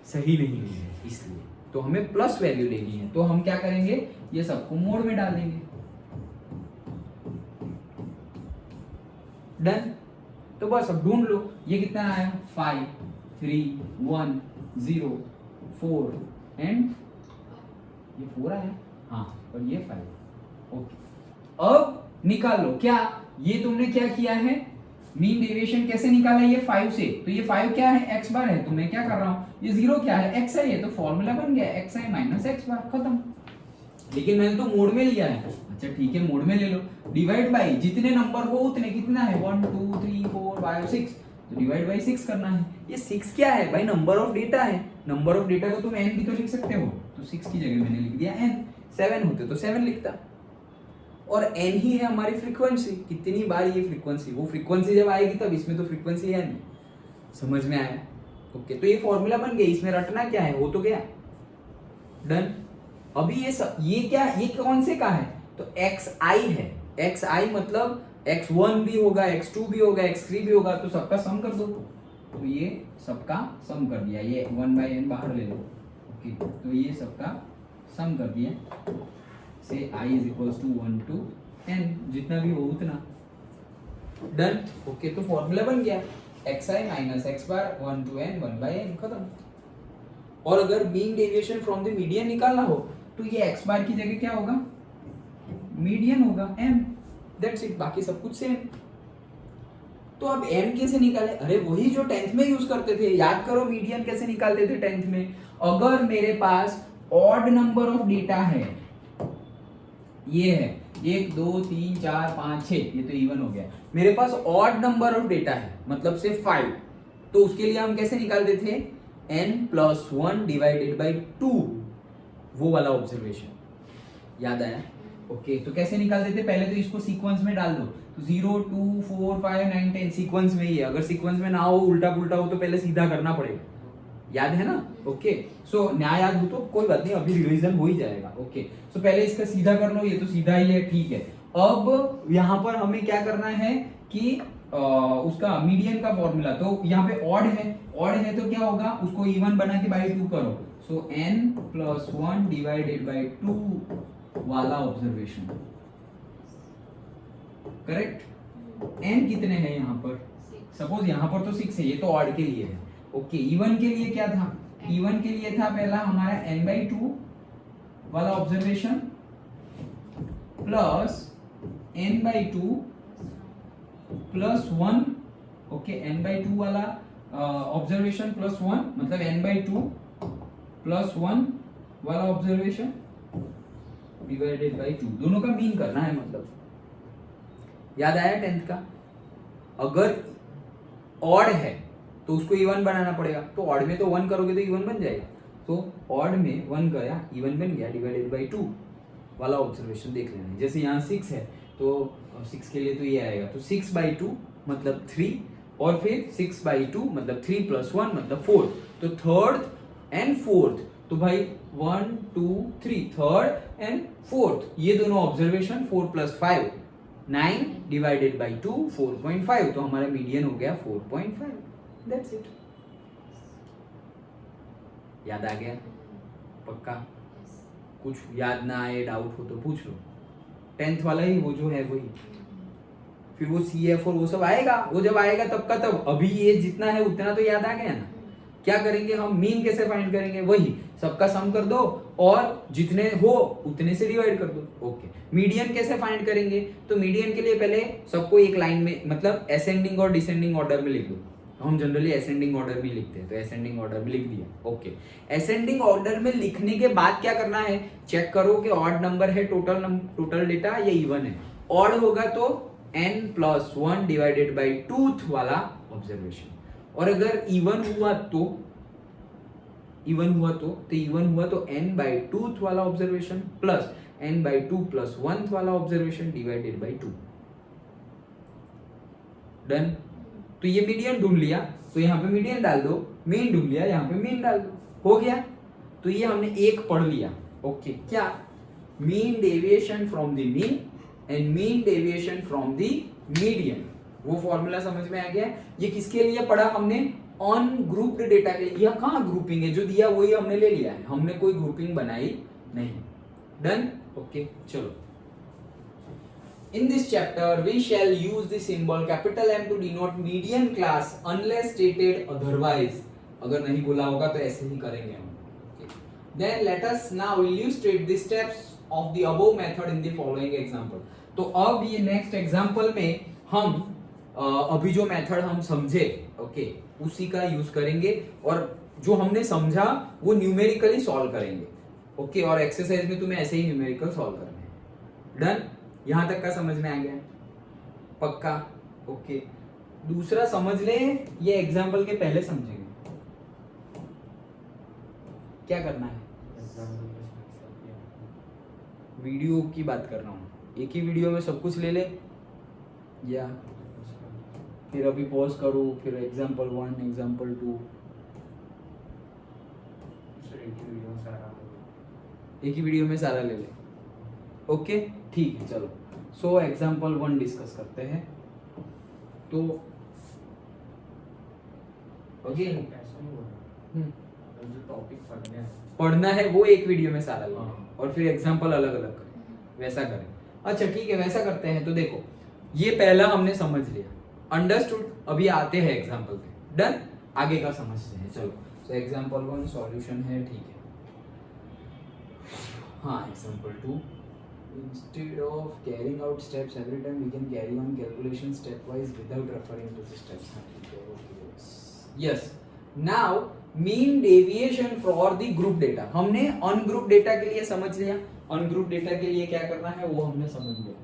सही नहीं ली है इसलिए। तो हमें प्लस वैल्यू लेनी है, तो हम क्या करेंगे, ये सबको मोड में डाल देंगे। डन। तो बस अब ढूंढ लो, ये कितना आया 5 3 1 0 4 एंड ये 4 आया, हाँ, और ये 5। ओके, अब निकाल लो क्या, ये तुमने क्या किया है, मीन डेविएशन कैसे निकाला, ये 5 से। तो ये 5 क्या है, x बार है, तो मैं क्या कर रहा हूं, ये 0 क्या है, xi है, तो फॉर्मूला बन गया xi - x बार, खत्म। लेकिन मैंने तो मोड में लिया है। अच्छा ठीक है, मोड में ले लो। डिवाइड बाई जितने नंबर हो उतने, कितना है 1 2 3 4 5 6, तो डिवाइड बाई 6 करना है। ये 6 क्या है भाई, नंबर ऑफ डेटा है। नंबर ऑफ डेटा को तुम n भी तो लिख सकते हो, तो 6 की जगह मैंने लिख दिया n। 7 होते तो 7 लिखता, और n ही है हमारी फ्रीक्वेंसी। कितनी बार ये फ्रीक्वेंसी, वो फ्रीक्वेंसी जब आएगी तब, इसमें तो फ्रीक्वेंसी है नहीं। समझ में आया? ओके, तो ये फॉर्मूला बन गया, इसमें रटना क्या है, हो तो गया। डन। अभी ये क्या, ये कौन से का है, तो xi है। xi मतलब x1 भी होगा, x2 भी होगा, x3 भी होगा, तो सबका सम कर दो। तो ये सबका सम कर दिया, ये 1/n बाहर ले लो। ओके, तो ये सबका सम कर दिया से i = 1 to n, जितना भी हो उतना। डन। ओके, तो फॉर्मूला बन गया xi - x bar 1 to n 1/n, खत्म। और अगर mean deviation from the median निकालना हो तो ये x बार की जगह क्या होगा, मीडियन होगा m, दैट्स इट, बाकी सब कुछ सेम। तो अब m कैसे निकाले, अरे वही जो 10th में यूज करते थे, याद करो मीडियन कैसे निकालते थे 10th में। अगर मेरे पास ऑड नंबर ऑफ डेटा है, ये है 1 2 3 4 5 6, ये तो इवन हो गया। मेरे पास ऑड नंबर ऑफ डेटा है, मतलब से 5, तो उसके लिए हम कैसे निकालते थे, n + 1 डिवाइडेड बाई 2, वो वाला ऑब्जर्वेशन याद आया? ओके, तो कैसे निकालते थे, पहले तो इसको सीक्वेंस में डाल दो, तो 0 2 4 5 9 10 सीक्वेंस में ही है। अगर सीक्वेंस में ना हो, उल्टा पुल्टा हो, तो पहले सीधा करना पड़ेगा, याद है ना? ओके, सो ना याद हो तो कोई बात नहीं, अभी रिवीजन हो ही जाएगा। ओके, सो पहले इसका सीधा कर लो, ये तो सीधा ही है, ठीक है। अब यहाँ पर हमें क्या करना है कि उसका मीडियन का फॉर्मूला, तो यहाँ पे ऑड है तो क्या होगा, उसको इवन बना के बाई 2 करो, सो n प्लस 1 डिवाइडेड बाई 2 वाला ऑब्जर्वेशन, करेक्ट। n कितने हैं यहाँ पर, सपोज यहाँ पर तो 6 है, ये तो ऑड के लिए है। ओके, इवन के लिए क्या था, इवन के लिए था पहला हमारा n/2 वाला observation plus n/2 plus 1, okay, n/2 वाला ऑब्जर्वेशन प्लस 1, मतलब n/2 प्लस 1 वाला ऑब्जर्वेशन डिवाइडेड बाई 2, दोनों का मीन करना है। मतलब याद आया 10th का, अगर ऑड है तो उसको इवन बनाना पड़ेगा, तो ऑड में तो 1 करोगे तो इवन बन जाएगा, तो ऑड में 1 गया इवन बन गया, डिवाइडेड बाई 2 वाला ऑब्जर्वेशन देख लेना है। जैसे यहाँ 6 है तो 6 के लिए तो ये आएगा, तो 6/2 मतलब 3, और फिर 6/2 मतलब 3 प्लस 1 मतलब 4, तो थर्ड एंड फोर्थ, तो भाई 1 2 3 थर्ड एंड फोर्थ, ये दोनों ऑब्जर्वेशन 4 प्लस 5 9 डिवाइडेड बाई 2 4.5, तो हमारा मीडियन हो गया 4.5, दैट्स इट। याद आ गया पक्का, कुछ याद ना आए डाउट हो तो पूछ लो, 10th वाला ही वो जो है वही, फिर वो CF और वो सब आएगा, वो जब आएगा तब का तब, अभी ये जितना है उतना तो याद आ गया ना। क्या करेंगे हम, मीन कैसे फाइंड करेंगे, वही सबका सम कर दो और जितने हो उतने से डिवाइड कर दो। ओके, मीडियन कैसे फाइंड करेंगे, तो मीडियन के लिए पहले सबको एक लाइन में, मतलब असेंडिंग और डिसेंडिंग ऑर्डर में लिख दो, हम जनरली असेंडिंग ऑर्डर में लिखते हैं, तो असेंडिंग ऑर्डर में लिख दिया। ओके, असेंडिंग ऑर्डर में लिखने के बाद क्या करना है, चेक करो कि ऑड नंबर है टोटल डेटा या इवन है। ऑड होगा तो n plus 1 divided by 2th वाला ऑब्जर्वेशन, और अगर इवन हुआ तो इवन हुआ तो n/2th वाला observation plus n/2 plus 1th वाला ऑब्जर्वेशन डिवाइडेड बाई 2। डन, तो ये मीडियन ढूंढ लिया तो यहाँ पे मीडियन डाल दो, मीन ढूंढ लिया यहाँ पे मीन डाल दो, हो गया। तो ये हमने एक पढ़ लिया। ओके, क्या, mean deviation from the mean and mean deviation from the median, वो फॉर्मूला समझ में आ गया। ये किसके लिए पढ़ा हमने, ऑन ग्रुप्ड डेटा के लिए। यह कहाँ ग्रुपिंग है, जो दिया वही हमने ले लिया है, हमने कोई ग्रुपिंग बनाई नहीं। डन, ओके, चलो। In this chapter, we shall use the symbol capital M to denote median class unless stated otherwise. अगर नहीं बोला होगा तो ऐसे ही करेंगे हम। Okay. Then let us now illustrate the steps of the above method in the following example. तो अब ये next example में हम अभी जो मेथड हम समझे, ओके, उसी का यूज करेंगे और जो हमने समझा वो न्यूमेरिकली सॉल्व करेंगे। ओके, और एक्सरसाइज में तुम्हें ऐसे ही न्यूमेरिकल सॉल्व करना है। डन, यहां तक का समझ में आ गया पक्का। ओके, दूसरा समझ ले, ये एग्जाम्पल के पहले समझेंगे क्या करना है। वीडियो की बात कर रहा हूँ, एक ही वीडियो में सब कुछ ले ले या फिर अभी पॉज करो, फिर एग्जाम्पल 1 एग्जाम्पल 2 एक ही वीडियो में सारा ले ले। ओके, ठीक है, चलो। सो एग्जाम्पल 1 डिस्कस करते हैं। तो ओके, जो टॉपिक पढ़ना है वो एक वीडियो में सारा ले और फिर एग्जाम्पल अलग अलग करें, वैसा करें। अच्छा ठीक है, वैसा करते हैं। तो देखो, ये पहला हमने समझ लिया, अंडरस्टूड। अभी आते हैं एग्जाम्पल पे। डन, आगे का समझते हैं। चलो, सो एग्जाम्पल 1 सॉल्यूशन है, ठीक है। हाँ, example 2, instead of carrying out steps every time we can carry on calculation stepwise without referring to the steps. Yes, now mean deviation for the group data हमने on group data के लिए समझ लिया। on group data के लिए क्या करना है वो हमने समझ लिया।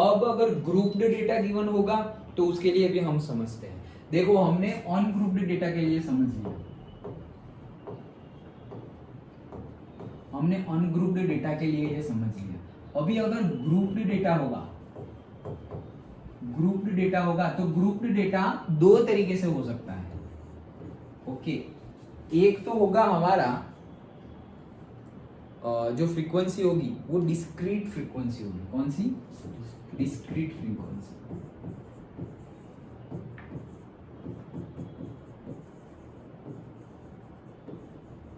अब अगर grouped data given होगा तो उसके लिए भी हम समझते हैं। देखो, हमने on grouped data के लिए समझ लिया, हमने अनग्रुप्ड डेटा के लिए ये समझ लिया। अभी अगर ग्रुप्ड डेटा होगा, तो ग्रुप्ड डेटा दो तरीके से हो सकता है। ओके, एक तो होगा हमारा जो फ्रीक्वेंसी होगी वो डिस्क्रीट फ्रीक्वेंसी होगी। कौन सी? Discrete frequency.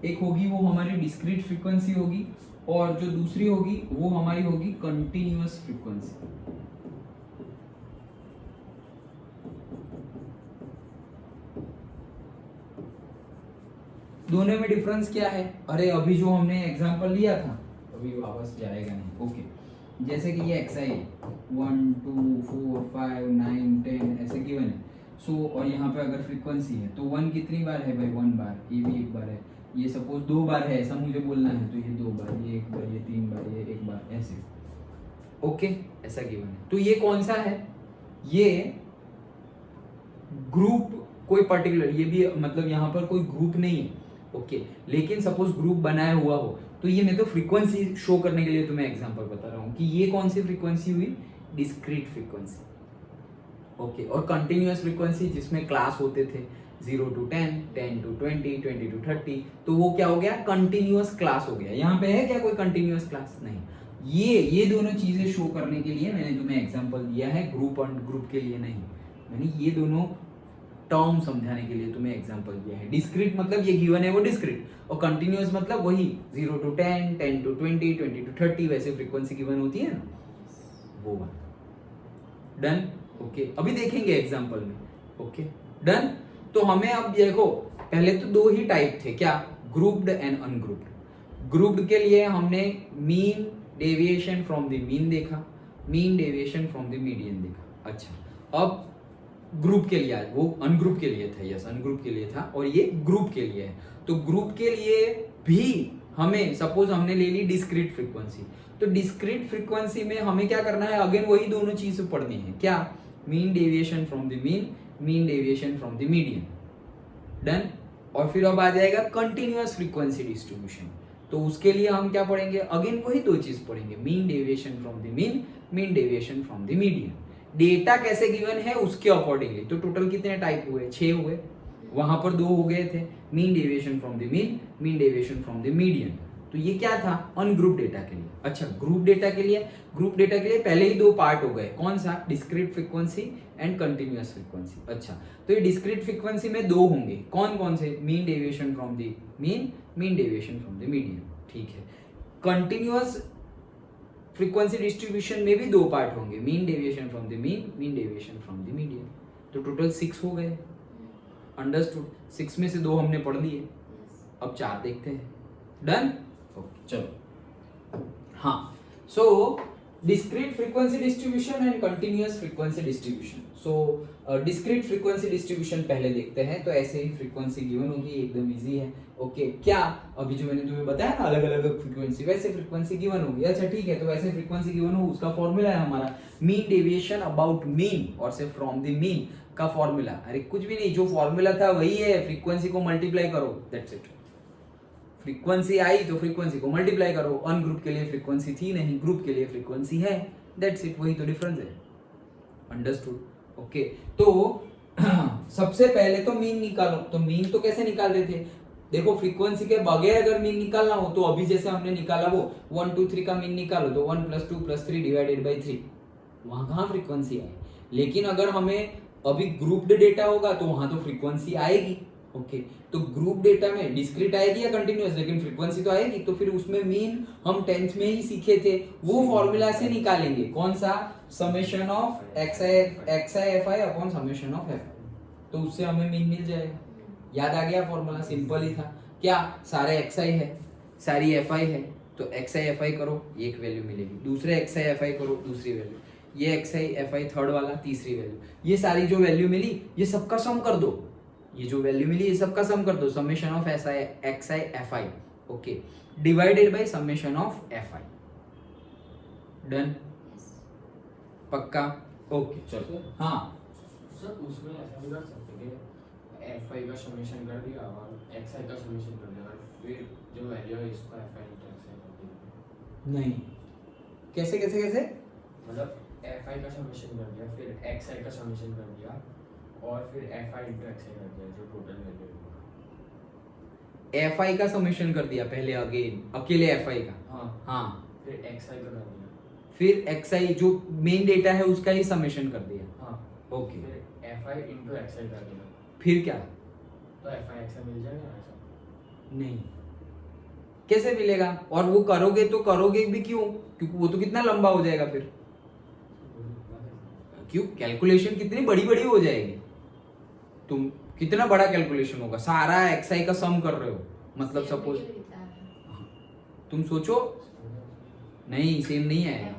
एक होगी वो हमारी डिस्क्रीट फ्रीक्वेंसी होगी, और जो दूसरी होगी वो हमारी होगी कंटिन्यूअस फ्रीक्वेंसी। दोनों में डिफरेंस क्या है? अरे अभी जो हमने एग्जांपल लिया था, अभी वापस जाएगा नहीं। ओके, जैसे कि ये एक्स आई 1 2 4 5 9 10 ऐसे गिवन है। सो और यहाँ पे अगर फ्रीक्वेंसी है तो 1 कितनी बार है भाई? 1 बार। ये भी एक बार है, ये सपोज 2 बार है ऐसा मुझे बोलना है, तो ये 2 बार, ये 1 बार, ये 3 बार, ये 1 बार, ऐसे। ओके, ऐसा गिवन है। तो ये कौन सा है? ये ग्रुप कोई पर्टिकुलर, ये भी मतलब यहाँ पर कोई ग्रुप नहीं है। ओके, लेकिन सपोज ग्रुप बनाया हुआ हो तो ये मैं तो फ्रीक्वेंसी शो करने के लिए तुम्हें एग्जांपल बता रहा हूँ कि ये कौन सी फ्रीक्वेंसी हुई? Discrete frequency. ओके, और कंटिन्यूअस फ्रीक्वेंसी जिसमें क्लास होते थे 0 to 10, 10 to 20, 20 to 30, तो वो क्या हो गया? कंटिन्यूअस क्लास हो गया। यहाँ पे है क्या कोई कंटिन्यूअस क्लास? नहीं। ये दोनों चीजें शो करने के लिए मैंने तुम्हें एग्जांपल दिया है, ग्रुप और ग्रुप के लिए नहीं। मैंने ये दोनों टर्म समझाने के लिए तुम्हें एग्जांपल दिया है। डिस्क्रीट मतलब ये गिवन है वो डिस्क्रीट, और कंटिन्यूअस मतलब वही 0 to 10, 10 to 20, 20 to 30 वैसे फ्रीक्वेंसी गिवन होती है ना, वो बात। डन? ओके, अभी देखेंगे एग्जांपल में। Okay, done. तो हमें अब देखो, पहले तो दो ही टाइप थे, क्या? Grouped and ungrouped. ग्रुप्ड के लिए हमने mean deviation from the mean देखा, mean deviation from the median देखा। अच्छा, अब ग्रुप के लिए आज, वो अनग्रुप के लिए था, यस अनग्रुप के लिए था, और ये ग्रुप के लिए है। तो ग्रुप के लिए भी हमें सपोज हमने ले ली डिस्क्रीट फ्रीक्वेंसी, तो डिस्क्रीट फ्रीक्वेंसी में हमें क्या करना है? अगेन वही दोनों चीजें पढ़नी है, क्या? Mean deviation from the mean, mean deviation from the median. Done? और फिर अब आ जाएगा कंटिन्यूअस फ्रीक्वेंसी डिस्ट्रीब्यूशन। तो उसके लिए हम क्या पढ़ेंगे? अगेन वही दो चीज पढ़ेंगे, mean deviation from the mean, mean deviation from the median. Data कैसे गिवन है उसके अकॉर्डिंगली। तो टोटल कितने टाइप हुए? 6 हुए, वहां पर 2 हो गए थे, mean deviation from the mean, mean deviation from the median. तो ये क्या था? अनग्रुप डेटा के लिए। अच्छा, ग्रुप डेटा के लिए, ग्रुप डेटा के लिए पहले ही 2 पार्ट हो गए, कौन सा? Discrete frequency and continuous frequency. अच्छा, तो ये डिस्क्रीट फ्रीक्वेंसी में 2 होंगे, कौन कौन से? Mean deviation from the mean, mean deviation from the median. ठीक है। कंटिन्यूअस फ्रीक्वेंसी डिस्ट्रीब्यूशन में भी 2 पार्ट होंगे, mean deviation from the mean, mean deviation from the median. तो टोटल 6 हो गए। अंडरस्टूड? 6 में से 2 हमने पढ़ लिए, अब 4 देखते हैं। डन? ओके, चलो। हाँ, so discrete frequency distribution and continuous frequency distribution. So discrete frequency distribution पहले देखते हैं। तो ऐसे ही फ्रीक्वेंसी गिवन होगी, एकदम इजी है। ओके, क्या अभी जो मैंने तुम्हें बताया ना अलग अलग फ्रीक्वेंसी, वैसे फ्रीक्वेंसी गिवन होगी। अच्छा ठीक है, तो वैसे फ्रीक्वेंसी गिवन हो, उसका फॉर्मूला है हमारा मीन डेविएशन अबाउट मीन और से फ्रॉम द मीन का फॉर्मूला। अरे कुछ भी नहीं, जो फॉर्मूला था वही है, फ्रीक्वेंसी को मल्टीप्लाई करो, दैट्स इट। फ्रीक्वेंसी आई तो फ्रीक्वेंसी को मल्टीप्लाई करो। अन ग्रुप के लिए फ्रीक्वेंसी थी नहीं, ग्रुप के लिए फ्रीक्वेंसी है, दैट्स इट, वही तो डिफरेंस है। अंडरस्टूड? ओके, तो सबसे पहले तो मीन निकालो। तो मीन तो कैसे निकाल रहे थे? देखो, फ्रीक्वेंसी के बगैर अगर मीन निकालना हो तो अभी जैसे हमने निकाला वो 1 2 3 का मीन निकालो, तो 1 + 2 + 3 डिवाइडेड बाई 3, वहां कहाँ फ्रीक्वेंसी आई? लेकिन अगर हमें अभी ग्रुप्ड डेटा होगा तो वहां तो फ्रीक्वेंसी आएगी। ओके, तो ग्रुप डेटा में डिस्क्रीट आएगी या कंटिन्यूअस, लेकिन फ्रीक्वेंसी तो आएगी। तो फिर उसमें मीन हम 10th में ही सीखे थे, वो फॉर्मूला से निकालेंगे, कौन सा? Summation of xi upon summation of fi। तो उससे हमें मीन मिल जाएगा। याद आ गया फॉर्मूला? सिंपल ही था। क्या? सारे xi है, सारी fi है, तो xi fi करो, एक वैल्यू मिलेगी। दूसरे xi fi करो, दूसरी वैल्यू। ये xi fi थर्ड वाला, तीसरी वैल्यू। ये सारी जो वैल्यू मिली, ये सबका सम कर दो। ये जो वैल्यू मिली, ये सबका सम कर दो, summation of xi fi। Okay, divided by summation of fi। Done? पक्का? ओके, चलो। हाँ सर, उसमें ऐसा भी कर सकते कि fi का समेशन कर दिया और xi का समेशन कर दिया और फिर जो वैल्यू है इसका fi into xi कर दिया। नहीं, कैसे कैसे कैसे? मतलब fi का समेशन कर दिया, फिर xi का समेशन कर दिया और फिर fi into xi कर दिया, जो टोटल वैल्यू है। fi का समेशन कर दिया पहले, अगेन अकेले fi का। हाँ, फिर xi का कर दिया, फिर xi जो मेन डेटा है उसका ही समेशन कर दिया। हाँ, ओके, फिर fi into xi कर दिया, फिर क्या? तो fi xi मिल जाएगा ऐसा? नहीं, कैसे मिलेगा? और वो करोगे तो करोगे भी क्यों? क्योंकि वो तो कितना लंबा हो जाएगा फिर, क्यों? कैलकुलेशन कितनी बड़ी बड़ी हो जाएगी, तुम कितना बड़ा कैलकुलेशन होगा, सारा एक्सआई का सम कर रहे हो, मतलब सपोज तुम सोचो, नहीं सेम नहीं आएगा,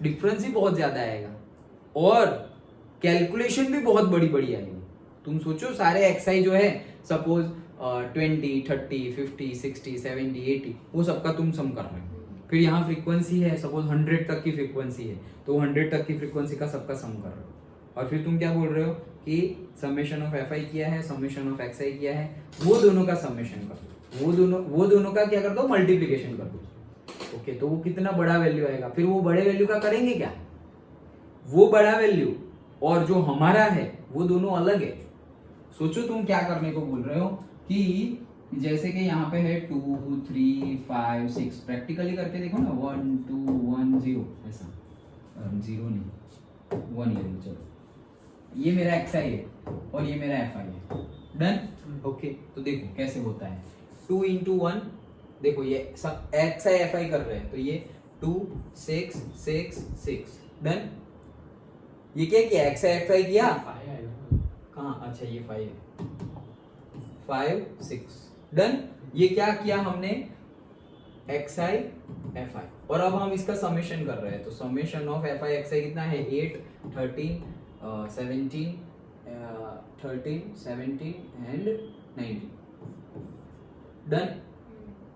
डिफरेंस ही बहुत ज्यादा आएगा और कैलकुलेशन भी बहुत बड़ी बड़ी आएगी। तुम सोचो सारे एक्सआई जो है सपोज 20, 30, 50, 60, 70, 80 वो सबका तुम सम कर रहे हो, फिर यहाँ फ्रीक्वेंसी है सपोज 100 तक की फ्रीक्वेंसी है तो 100 तक की फ्रीक्वेंसी का सबका सम कर रहे हो, और फिर तुम क्या बोल रहे हो कि समेशन ऑफ एफ आई किया है, समेशन ऑफ एक्स आई किया है, वो दोनों का समेशन कर दो, वो दोनों का क्या कर दो, मल्टीप्लीकेशन कर दो। ओके, तो वो कितना बड़ा वैल्यू आएगा, फिर वो बड़े वैल्यू का करेंगे क्या, वो बड़ा वैल्यू और जो हमारा है वो दोनों अलग है। सोचो तुम क्या करने को बोल रहे हो कि जैसे कि यहाँ पे है 2, 3, 5, 6, प्रैक्टिकली करके देखो ना, 1, 2, 1, 0 ऐसा, 0 नहीं 1 ले लो, चलो ये मेरा एक्स आई है और ये मेरा एफ आई है, डन। ओके, तो देखो कैसे होता है, 2 into 1, देखो ये सब एक्स आई एफ आई कर रहे हैं तो ये 2, 6, 6, 6, डन। ये क्या किया, एक्स आई एफ आई किया, कहाँ, अच्छा ये 5 है, 5, 6, डन। ये क्या किया हमने, एक्स आई एफ आई, और अब हम इसका समेशन कर रहे हैं तो summation of F I x I कितना है, 8, 13, 17, 13, 17 एंड 19, डन।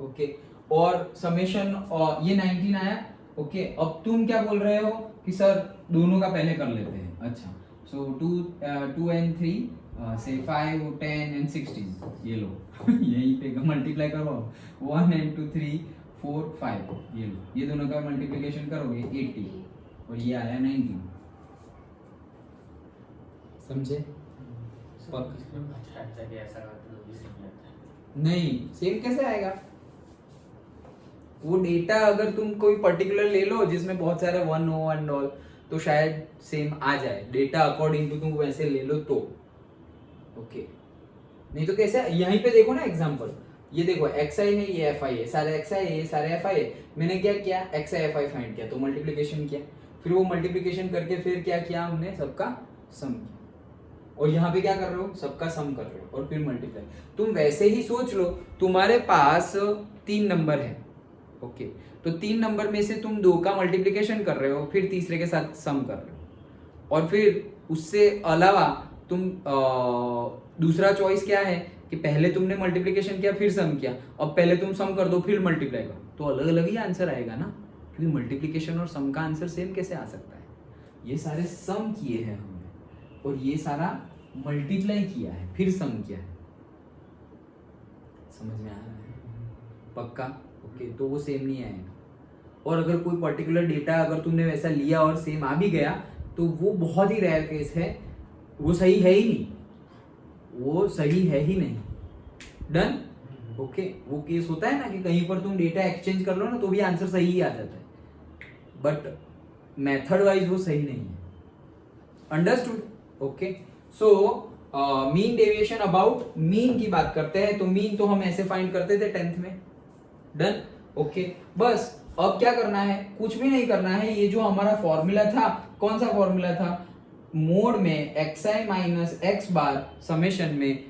ओके, और समेशन और ये 19 आया। ओके, अब तुम क्या बोल रहे हो कि सर दोनों का पहले कर लेते हैं, अच्छा सो 2 and 3 से 5, 10 and 16 ये लो यहीं पे मल्टीप्लाई करो, 1 and 2, 3, 4, 5 ये लो, ये दोनों का मल्टीप्लिकेशन करोगे 80 और ये आया 19, समझे? नहीं, सेम कैसे आएगा, वो डेटा अगर तुम कोई पर्टिकुलर ले लो जिसमें बहुत सारे 1 हो एंड ऑल तो शायद सेम आ जाए, डेटा अकॉर्डिंग टू तुम वैसे ले लो तो। ओके, नहीं तो कैसे, यहीं पे देखो ना एग्जांपल, ये देखो एक्स आई है, ये एफ आई है, सारे एक्स आई है, ये सारे एफ आई है, मैंने क्या किया, x I F I find किया तो मल्टीप्लिकेशन किया, फिर वो मल्टीप्लिकेशन करके फिर क्या किया हमने, सबका सम किया, और यहाँ पे क्या कर रहे हो, सबका सम कर रहे हो और फिर मल्टीप्लाई। तुम वैसे ही सोच लो, तुम्हारे पास 3 नंबर है, ओके, तो 3 नंबर में से तुम 2 का मल्टीप्लिकेशन कर रहे हो, फिर तीसरे के साथ सम कर रहे हो, और फिर उससे अलावा तुम दूसरा चॉइस क्या है कि पहले तुमने मल्टीप्लिकेशन किया फिर सम किया, अब पहले तुम सम कर दो फिर मल्टीप्लाई करो, तो अलग अलग ही आंसर आएगा ना, क्योंकि मल्टीप्लिकेशन और सम का आंसर सेम कैसे आ सकता है, ये सारे सम किए हैं हमने और ये सारा मल्टीप्लाई किया है फिर सम किया है, समझ में आ रहा है पक्का? ओके, तो वो सेम नहीं आएगा, और अगर कोई पर्टिकुलर डेटा अगर तुमने वैसा लिया और सेम आ भी गया तो वो बहुत ही रेयर केस है, वो सही है ही नहीं, वो सही है ही नहीं, डन। ओके, वो केस होता है ना कि कहीं पर तुम डेटा एक्सचेंज कर लो ना तो भी आंसर सही ही आ जाता है, बट मेथड वाइज वो सही नहीं है, understood? Okay, so mean deviation, about mean की बात करते हैं, तो मीन तो हम ऐसे फाइंड करते थे 10th में, डन। ओके, बस अब क्या करना है, कुछ भी नहीं करना है, ये जो हमारा फॉर्मूला था, कौन सा फॉर्मूला था, मोड में एक्स आई माइनस एक्स बार समेशन में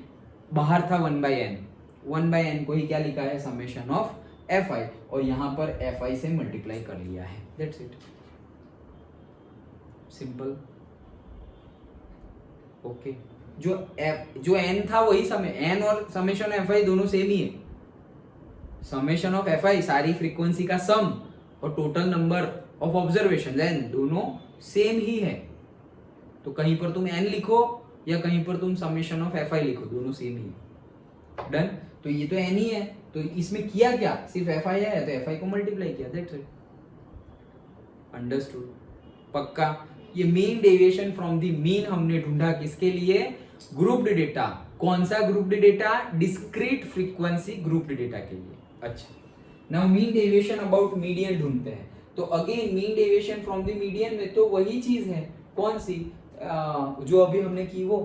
बाहर था 1/n, 1/n को ही क्या लिखा है, समेशन ऑफ एफ आई, और यहां पर एफ आई से मल्टीप्लाई कर लिया है, दैट्स इट, सिंपल। ओके, जो n था वही समय, n और समेशन एफ आई दोनों सेम ही है, समेशन ऑफ एफ आई सारी फ्रीक्वेंसी का सम और total number of observation n दोनों सेम ही है, तो कहीं पर तुम n लिखो या कहीं पर तुम समेशन ऑफ एफ आई लिखो, दोनों सेम ही है, डन। तो ये तो n ही है, तो इसमें किया क्या, सिर्फ एफ आई है तो एफ आई को मल्टीप्लाई किया, दैट्स इट, अंडरस्टूड? पक्का? ये mean deviation from the mean हमने ढूंढा किसके लिए, ग्रुप्ड डेटा, कौन सा grouped data, discrete frequency grouped data के लिए। अच्छा, now mean deviation about median ढूंढते हैं, तो again mean deviation from the median में तो वही चीज है, कौन सी, जो अभी हमने की वो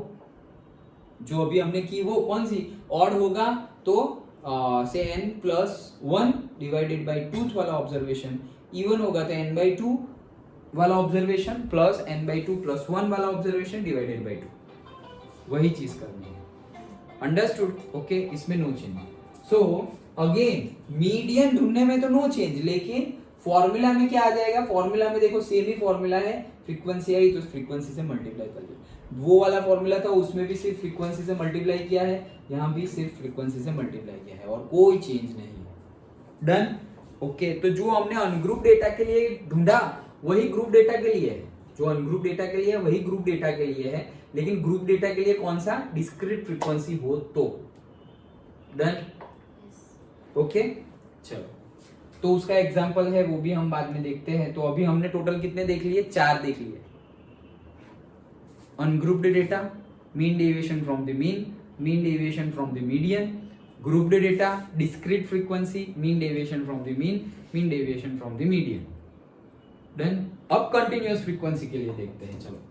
जो अभी हमने की वो कौन सी, ऑड होगा तो से n+1 डिवाइडेड बाई 2 वाला ऑब्जर्वेशन, इवन होगा तो n/2 वाला ऑब्जर्वेशन प्लस n/2 + 1 वाला ऑब्जर्वेशन डिवाइडेड बाई 2, वही चीज करनी है। अंडरस्टूड? ओके, इसमें no change. So again median ढूंढने में तो नो चेंज, लेकिन फॉर्मूला में क्या आ जाएगा, फॉर्मूला में देखो सेम ही फॉर्मूला है, फ्रीक्वेंसी आई तो फ्रीक्वेंसी से मल्टीप्लाई कर लिया, वो वाला फॉर्मूला था उसमें भी सिर्फ फ्रीक्वेंसी से मल्टीप्लाई किया है, यहाँ भी सिर्फ फ्रीक्वेंसी से मल्टीप्लाई किया है और कोई चेंज नहीं है। डन? ओके, तो जो हमने अनग्रुप डेटा के लिए ढूंढा वही ग्रुप डेटा के लिए है, जो अनग्रुप डेटा के लिए है वही ग्रुप डेटा के लिए है, लेकिन ग्रुप डेटा के लिए कौन सा, डिस्क्रीट फ्रीक्वेंसी हो तो। डन? ओके, चलो तो उसका एग्जांपल है वो भी हम बाद में देखते हैं। तो अभी हमने टोटल कितने देख लिए, 4 देख लिए। Ungrouped data, mean deviation from the mean, mean deviation from the median, grouped data, discrete frequency, mean deviation from the mean, mean deviation from the median. Done? अब कंटिन्यूअस फ्रीक्वेंसी के लिए देखते हैं, चलो।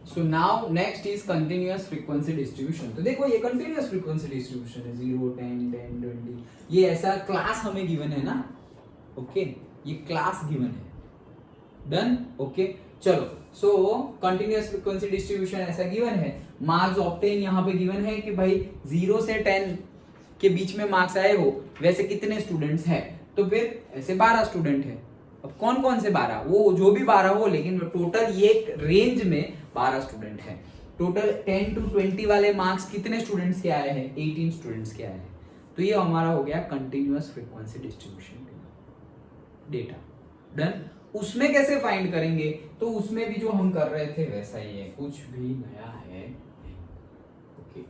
So now next is continuous frequency distribution. तो देखो ये continuous frequency distribution है, 0, 10, 10, 20, ये ऐसा क्लास हमें गिवन है ना, ओके, ये क्लास गिवन है। डन? ओके, चलो। सो कंटिन्यूअस फ्रीक्वेंसी डिस्ट्रीब्यूशन ऐसा गिवन है, मार्क्स ऑब्टेन यहाँ पे गिवन है कि भाई 0 से 10 के बीच में मार्क्स आए हो, वैसे कितने स्टूडेंट्स हैं, तो फिर ऐसे 12 स्टूडेंट है। अब कौन कौन से 12, वो जो भी 12 हो, लेकिन टोटल ये रेंज में 12 स्टूडेंट है। टोटल 10 to 20 वाले मार्क्स कितने स्टूडेंट्स के आए हैं, 18 स्टूडेंट्स के आए हैं। तो ये हमारा हो गया continuous frequency distribution data. Done? उसमें कैसे फाइंड करेंगे, तो उसमें भी जो हम कर रहे थे वैसा ही है, कुछ भी नया है। Okay,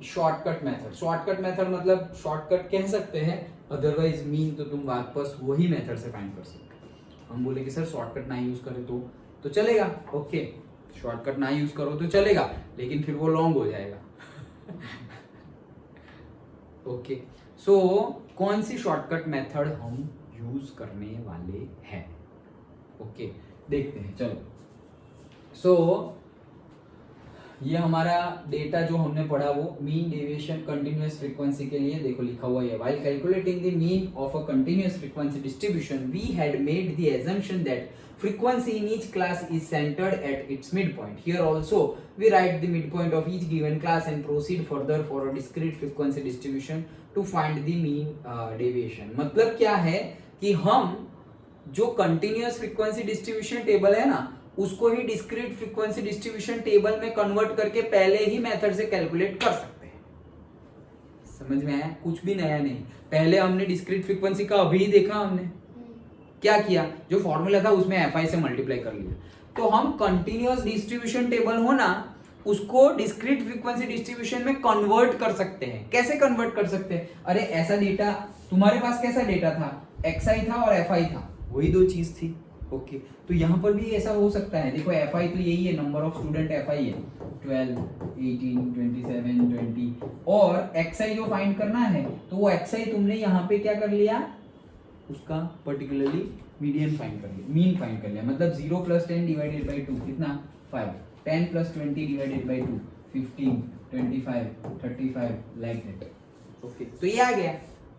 shortcut method, shortcut method मतलब शॉर्टकट कह सकते हैं, अदरवाइज मीन तो तुम वापस वही मेथड से फाइंड कर सकते हो। हम बोले कि सर शॉर्टकट ना यूज करें तो चलेगा, ओके, शॉर्टकट ना यूज करो तो चलेगा, लेकिन फिर वो लॉन्ग हो जाएगा। ओके, सो कौन सी शॉर्टकट मेथड हम यूज करने वाले हैं, ओके, देखते हैं, चलो। सो ये हमारा डेटा जो हमने पढ़ा वो मीन डेविएशन कंटिन्यूअस फ्रीक्वेंसी के लिए देखो लिखा हुआ है, while calculating the mean of a continuous frequency distribution we had made the assumption that frequency in each class is centered at its midpoint. Here also we write the midpoint of each given class and proceed further for a discrete frequency distribution to find the mean deviation. मतलब क्या है कि हम जो continuous frequency distribution table है ना, उसको ही discrete frequency distribution table में कन्वर्ट करके पहले ही मेथड से कैलकुलेट कर सकते हैं। समझ में आया? कुछ भी नया नहीं। पहले हमने डिस्क्रीट फ्रीक्वेंसी का अभी ही देखा, हमने क्या किया, जो फॉर्मूला था उसमें एफ आई से मल्टीप्लाई कर लिया। तो हम कंटिन्यूअस डिस्ट्रीब्यूशन टेबल हो ना, उसको डिस्क्रीट फ्रीक्वेंसी डिस्ट्रीब्यूशन में कन्वर्ट कर सकते हैं। कैसे कन्वर्ट कर सकते हैं? अरे ऐसा डेटा तुम्हारे पास कैसा डेटा था, एक्स आई था और एफ आई था, वही दो चीज थी। ओके, तो यहाँ पर भी ऐसा हो सकता है। देखो एफ आई तो यही है, number of student F I है 12, 18, 27, 20, और एक्स आई जो फाइंड करना है तो वो एक्स आई तुमने यहाँ पे क्या कर लिया, उसका पर्टिकुलरली मीडियन फाइंड कर लिया, मीन फाइंड कर लिया। मतलब 0 + 10 डिवाइडेड बाई 2 कितना, 5, 10 + 20 divided by 2 15, 25, 35 like that. Okay, तो ये आ गया।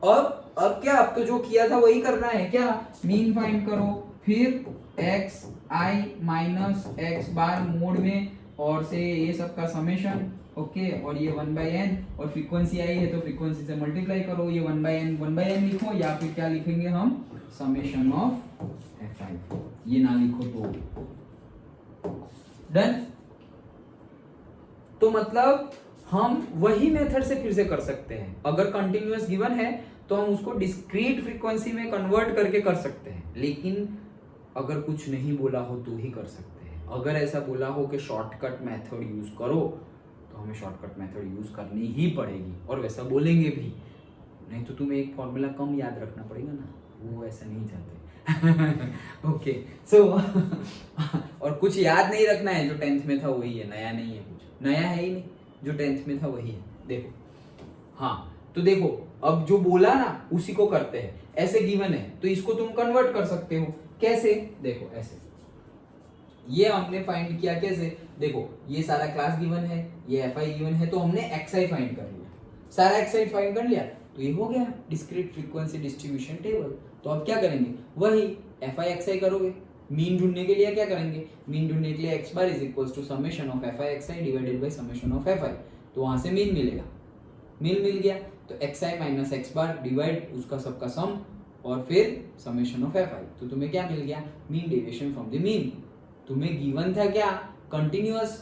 अब क्या, अब तो जो किया था वही करना है, क्या, मीन फाइंड करो, फिर एक्स आई माइनस एक्स बार मोड में और से ये सब का समेशन, ओके, और ये 1/n, और फ्रीक्वेंसी आई है तो फ्रीक्वेंसी से मल्टीप्लाई करो, ये 1/n लिखो, या फिर क्या लिखेंगे हम, समेशन ऑफ fi, ये ना लिखो तो डन। तो मतलब हम वही मेथड से फिर से कर सकते हैं। अगर कंटिन्यूअस गिवन है तो हम उसको डिस्क्रीट फ्रीक्वेंसी में कन्वर्ट करके कर सकते हैं, लेकिन अगर कुछ नहीं बोला हो तो ही कर सकते हैं। अगर ऐसा बोला हो कि शॉर्टकट मेथड यूज करो तो हमें शॉर्टकट मेथड यूज करनी ही पड़ेगी, और वैसा बोलेंगे भी, नहीं तो तुम्हें एक फॉर्मूला कम याद रखना पड़ेगा ना, वो ऐसा नहीं चाहते। ओके, सो और कुछ याद नहीं रखना है, जो 10th में था वही है, नया नहीं है, कुछ नया है ही नहीं, जो 10th में था वही है। देखो, हाँ, तो देखो अब जो बोला ना उसी को करते हैं। ऐसे गिवन है तो इसको तुम कन्वर्ट कर सकते हो। कैसे? देखो ऐसे, ये हमने फाइंड किया कैसे, देखो ये सारा क्लास गिवन है, ये एफ आई गिवन है, तो हमने एक्स आई फाइंड कर लिया, सारा एक्स आई फाइंड कर लिया, तो ये हो गया डिस्क्रीट फ्रीक्वेंसी डिस्ट्रीब्यूशन टेबल। तो अब क्या करेंगे, वही एफ आई एक्स आई करोगे, मीन ढूंढने के लिए क्या करेंगे, मीन ढूंढने के लिए x bar is equal to summation of F I x i divided by summation of F i, तो वहां से मीन मिलेगा, मीन मिल गया तो एक्स आई माइनस एक्स बार डिवाइड उसका सबका सम और फिर समेशन ऑफ एफ आई, तो तुम्हें क्या मिल गया, mean deviation from the mean. तुम्हें गिवन था क्या, कंटिन्यूअस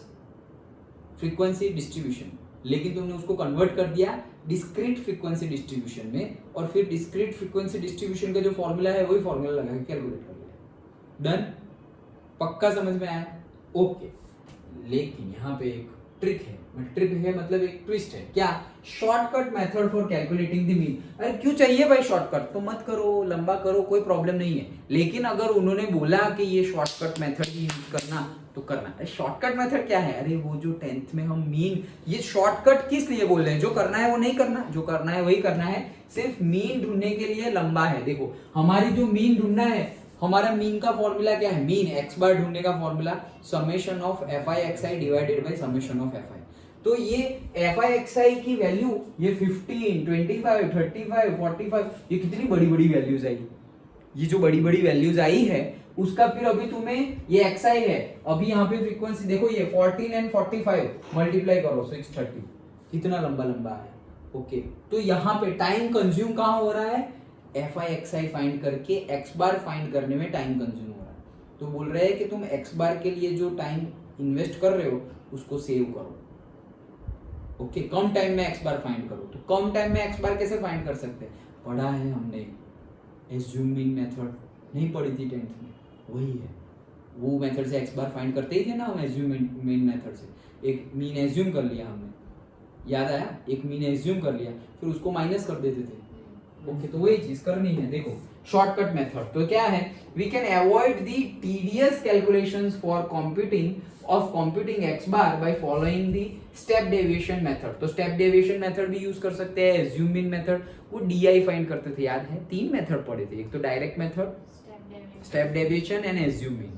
फ्रीक्वेंसी डिस्ट्रीब्यूशन, लेकिन तुमने उसको कन्वर्ट कर दिया डिस्क्रीट फ्रीक्वेंसी डिस्ट्रीब्यूशन में, और फिर डिस्क्रीट फ्रीक्वेंसी डिस्ट्रीब्यूशन का जो फॉर्मूला है वही फॉर्मूला लगा के कैलकुलेट कर लिया। डन, पक्का समझ में आया, ओके। लेकिन यहाँ पे एक ट्रिक है, ट्रिक है मतलब एक ट्विस्ट है, क्या, shortcut method for calculating the mean. अरे क्यों चाहिए भाई शॉर्टकट, तो मत करो, लंबा करो, कोई प्रॉब्लम नहीं है, लेकिन अगर उन्होंने बोला कि ये शॉर्टकट मेथड ही यूज करना तो करना। अरे शॉर्टकट मेथड क्या है, अरे वो जो 10th में हम मीन, ये शॉर्टकट किस लिए बोल रहे हैं, जो करना है वो नहीं करना, जो करना है वही करना है, सिर्फ मीन ढूंढने के लिए लंबा है। देखो हमारी जो मीन ढूंढना है, हमारा मीन का फॉर्मूला क्या है, मीन एक्स बार ढूंढने का formula summation of F I x i divided by summation of F i. तो ये एफ आई एक्स आई की वैल्यू ये 15, 25, 35, 45, ये कितनी बड़ी बड़ी वैल्यूज आई, ये जो बड़ी बड़ी वैल्यूज आई है उसका फिर अभी तुम्हें ये एक्स आई है, अभी यहाँ पे फ्रीक्वेंसी देखो ये 14 एंड 45 मल्टीप्लाई करो 630, कितना लंबा लंबा है। ओके, तो यहाँ पे टाइम कंज्यूम कहाँ हो रहा है, F I x I find करके एक्स बार फाइंड करने में टाइम कंज्यूम हो रहा है। तो बोल रहे हैं कि तुम एक्स बार के लिए जो टाइम इन्वेस्ट कर रहे हो उसको सेव करो। ओके, कम टाइम में एक्स बार फाइंड करो। तो कम टाइम में एक्स बार कैसे फाइंड कर सकते हैं, पढ़ा है हमने, एज्यूमिंग मेथड नहीं पढ़ी थी 10th में, वही है, वो मेथड से एक्स बार फाइंड करते ही थे ना हम, एज्यूमिंग मेथड से एक मीन एज्यूम कर लिया हमने, याद आया, एक मीन एज्यूम कर लिया फिर उसको माइनस कर देते थे। ओके, तो वही चीज करनी है। देखो शॉर्टकट मेथड तो क्या है, we can avoid the tedious calculations for computing x bar by following the step deviation method. तो स्टेप डेविएशन मेथड भी यूज कर सकते हैं, एज्यूम इन मेथड, वो डीआई फाइंड करते थे, याद है, 3 मेथड पढ़े थे, एक तो direct method, step deviation and assume in,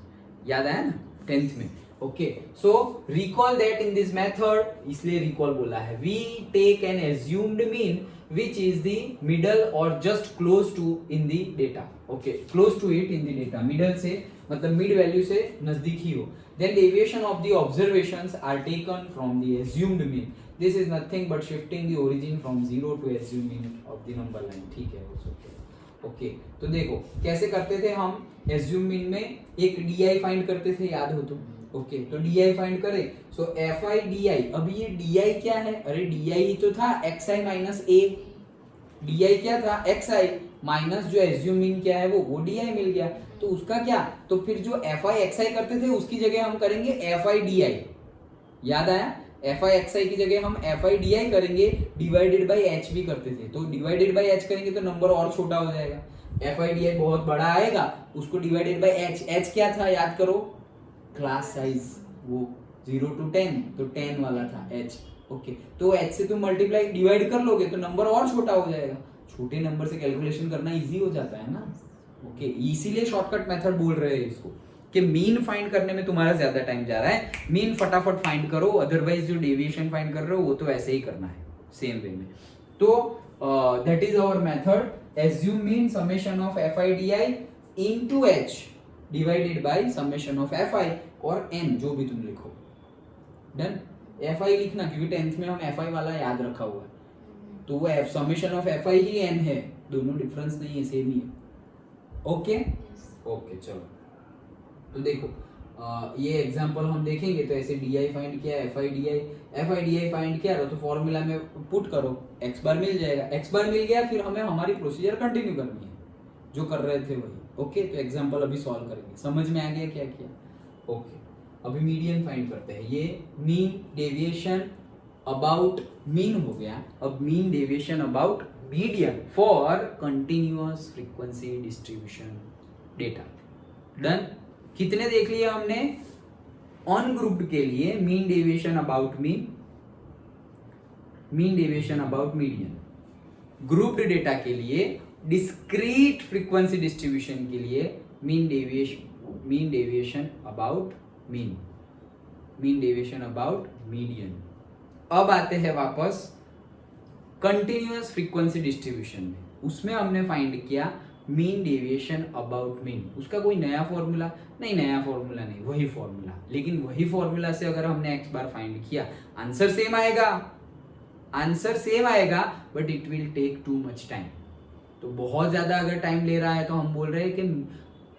याद आया ना 10th में। Okay, so recall that in this method, इसलिए रिकॉल बोला है, we take an assumed mean which is the middle or just close to in the data. Okay, close to it in the data, middle से मतलब mid value से नजदीक ही हो। Then deviation of the observations are taken from the assumed mean. This is nothing but shifting the origin from 0 to assumed mean of the number line. ठीक है, वो सब। Okay, तो देखो कैसे करते थे हम, assumed mean में एक DI फाइंड करते थे, याद हो तो। ओके, तो DI फाइंड करें, सो FI DI, अभी ये DI क्या है, अरे DI ही तो था XI माइनस A, DI क्या था XI माइनस जो एज्यूमिंग क्या है वो DI मिल गया, तो उसका क्या, तो फिर जो FI XI करते थे उसकी जगह हम करेंगे FI DI, याद आया, FI XI की जगह हम FI DI करेंगे, डिवाइडेड बाई H भी करते थे, तो डिवाइडेड बाई H करेंगे तो नंबर और छोटा हो जाएगा, FI DI बहुत बड़ा आएगा, उसको डिवाइडेड बाई H क्या था याद करो, क्लास साइज, वो 0 to 10, तो 10 वाला था H। ओके, तो H से तुम मल्टीप्लाई डिवाइड कर लोगे तो नंबर और छोटा हो जाएगा, छोटे नंबर से कैलकुलेशन करना इजी हो जाता है ना। ओके, इसीलिए शॉर्टकट मेथड बोल रहे हैं इसको, कि मीन फाइंड करने में तुम्हारा ज्यादा टाइम जा रहा है, मीन फटाफट फाइंड करो, अदरवाइज जो डेविएशन फाइंड कर रहे हो वो तो ऐसे ही करना है सेम वे में। तो that is our method, assume mean summation of FI DI into H divided by summation of FI और N, जो भी तुम लिखो। डन, FI लिखना क्योंकि 10th में हम FI वाला याद रखा हुआ है, तो वो summation of FI he N है, दोनों डिफरेंस नहीं है, सेम ही है। ओके ओके, चलो तो देखो ये एग्जांपल हम देखेंगे, तो ऐसे DI फाइंड किया, FI DI फाइंड किया, तो फॉर्मूला में पुट करो, x बार मिल जाएगा, x बार मिल गया, फिर हमें हमारी प्रोसीजर कंटिन्यू करनी है जो कर रहे थे वही। ओके, तो एग्जांपल अभी सॉल्व करेंगे, समझ में आ गया क्या किया। ओके, अभी मीडियन फाइंड करते हैं, ये मीन डेविएशन अबाउट मीन हो गया, अब mean deviation about median for continuous frequency distribution data. Done, कितने देख लिए हमने, अनग्रुप्ड के लिए mean deviation about mean deviation about median, grouped data के लिए, डिस्क्रीट फ्रीक्वेंसी डिस्ट्रीब्यूशन के लिए mean deviation about mean deviation about median. अब आते हैं वापस कंटिन्यूअस फ्रीक्वेंसी डिस्ट्रीब्यूशन में, उसमें हमने फाइंड किया मीन डेविएशन अबाउट मीन। उसका कोई नया फॉर्मूला नहीं, नया फॉर्मूला नहीं, वही फॉर्मूला, लेकिन वही फॉर्मूला से अगर हमने एक्स बार फाइंड किया आंसर सेम आएगा, आंसर सेम आएगा, but it will take too much time. तो बहुत ज्यादा अगर टाइम ले रहा है तो हम बोल रहे हैं कि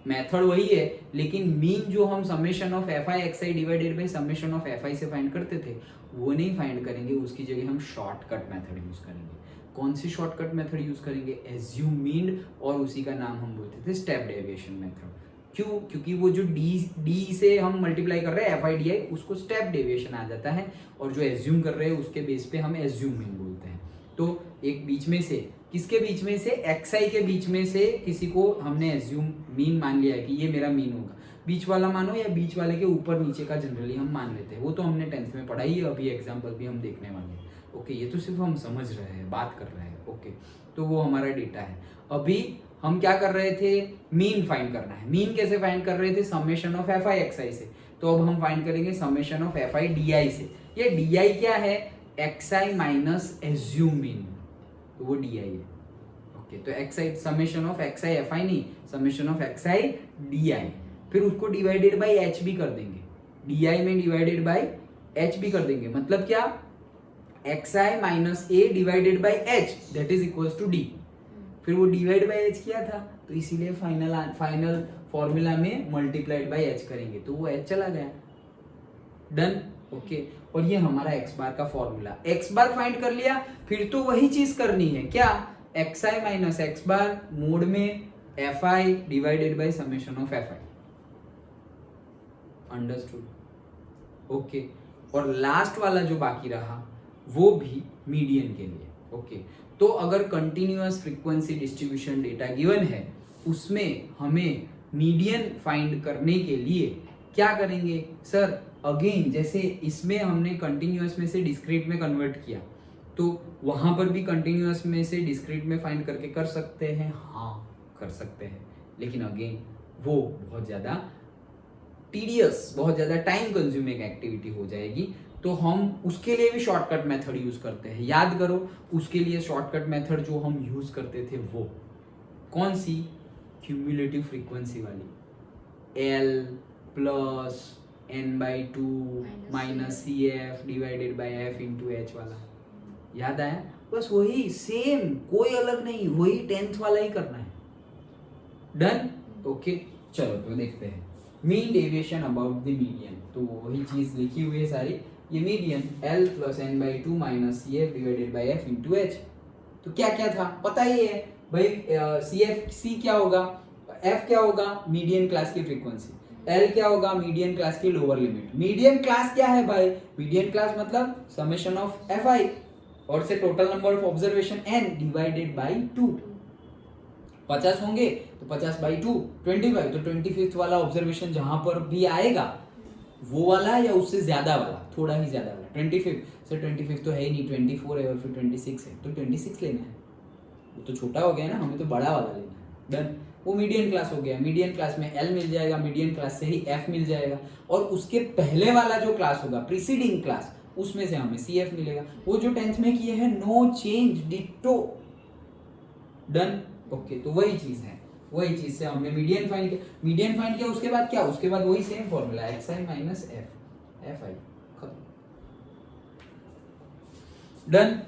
मेथड वही है, लेकिन मीन जो हम summation of F I x i divided by summation of F I से फाइंड करते थे वो नहीं फाइंड करेंगे, उसकी जगह हम शॉर्टकट मेथड यूज करेंगे। कौन सी शॉर्टकट मेथड यूज करेंगे? एज्यूम मीन, और उसी का नाम हम बोलते थे स्टेप डेविएशन मेथड। क्यों? क्योंकि वो जो डी से हम मल्टीप्लाई कर रहे हैं एफ आई डी आई, उसको स्टेप डेविएशन आ जाता है, और जो एज्यूम कर रहे हैं उसके बेस पे हम एज्यूम मीन बोलते हैं। तो एक बीच में से, किसके बीच में से? एक्स आई के बीच में से किसी को हमने एज्यूम मीन मान लिया है कि ये मेरा मीन होगा। बीच वाला मानो या बीच वाले के ऊपर नीचे का जनरली हम मान लेते हैं, वो तो हमने 10th में पढ़ाई है, अभी एग्जाम्पल भी हम देखने वाले हैं। ओके, ये तो सिर्फ हम समझ रहे हैं, बात कर रहे हैं। ओके, तो वो हमारा डेटा है। अभी हम क्या कर रहे थे? मीन फाइंड करना है। मीन कैसे फाइंड कर रहे थे? Summation of F I x I से। तो अब हम फाइंड करेंगे summation of F I D I से। ये डी आई क्या है? एक्स आई माइनस एज्यूम मीन, तो वो डी आई है। ओके, तो x I summation of X I F I नहीं, summation of X I D I. फिर उसको डिवाइडेड बाई एच भी कर देंगे, डी आई में डिवाइडेड बाई एच भी कर देंगे। मतलब क्या? X I minus a divided by h that is equals to d. फिर वो डिवाइड बाई एच किया था, तो इसीलिए फाइनल फॉर्मूला में मल्टीप्लाइड बाई एच करेंगे, तो वो एच चला गया। डन। ओके, और ये हमारा एक्स बार का फॉर्मूला। एक्स बार फाइंड कर लिया, फिर तो वही चीज करनी है। क्या? एक्स आई माइनस एक्स बार मोड में F I divided by summation of F I. Understood? Okay, और लास्ट वाला जो बाकी रहा वो भी मीडियन के लिए। ओके, तो अगर continuous frequency distribution data given है, उसमें हमें मीडियन फाइंड करने के लिए क्या करेंगे? सर अगेन जैसे इसमें हमने कंटिन्यूअस में से डिस्क्रीट में कन्वर्ट किया, तो वहां पर भी कंटिन्यूअस में से डिस्क्रीट में फाइंड करके कर सकते हैं। हाँ, कर सकते हैं, लेकिन अगेन वो बहुत ज्यादा टीडियस, बहुत ज्यादा टाइम कंज्यूमिंग एक्टिविटी हो जाएगी। तो हम उसके लिए भी शॉर्टकट मेथड यूज करते हैं। याद करो, उसके लिए शॉर्टकट मेथड जो हम यूज करते थे वो कौन सी? क्यूमुलेटिव फ्रीक्वेंसी वाली, l plus n/2 minus c f divided by f into h वाला। याद आया? बस वही सेम, कोई अलग नहीं, वही 10th वाला ही करना है। डन। ओके, चलो तो देखते हैं mean deviation about the median. तो वही चीज लिखी हुई है सारी। ये median L plus n/2 minus c f divided by f into h. तो क्या क्या था पता ही है भाई। सी क्या होगा? एफ क्या होगा? मीडियन क्लास की फ्रीक्वेंसी। एल क्या होगा? मीडियन क्लास की लोअर लिमिट। मीडियन क्लास क्या है भाई? मीडियन क्लास मतलब समेशन ऑफ एफ आई और से total number of observation n divided by 2। 50 होंगे तो 50/2 25, तो 25th वाला ऑब्जर्वेशन जहां पर भी आएगा वो वाला या उससे ज्यादा वाला, थोड़ा ही ज्यादा वाला। 25 से 25 तो है ही नहीं, 24 है और फिर 26 है, तो 26 लेना है। वो तो छोटा हो गया ना, हमें तो बड़ा वाला लेना है। डन। वो मीडियन क्लास हो गया। मीडियन क्लास में L मिल जाएगा, मीडियन क्लास से ही F मिल जाएगा, और उसके पहले वाला जो क्लास होगा प्रीसीडिंग क्लास, उसमें से हमें CF मिलेगा। वो जो 10th में किए हैं, no change, ditto. Done. Okay, तो वही चीज है, वही चीज से हमने मीडियन फाइंड किया। मीडियन फाइंड किया, उसके बाद क्या? उसके बाद वही same formula, x I minus f i. Done.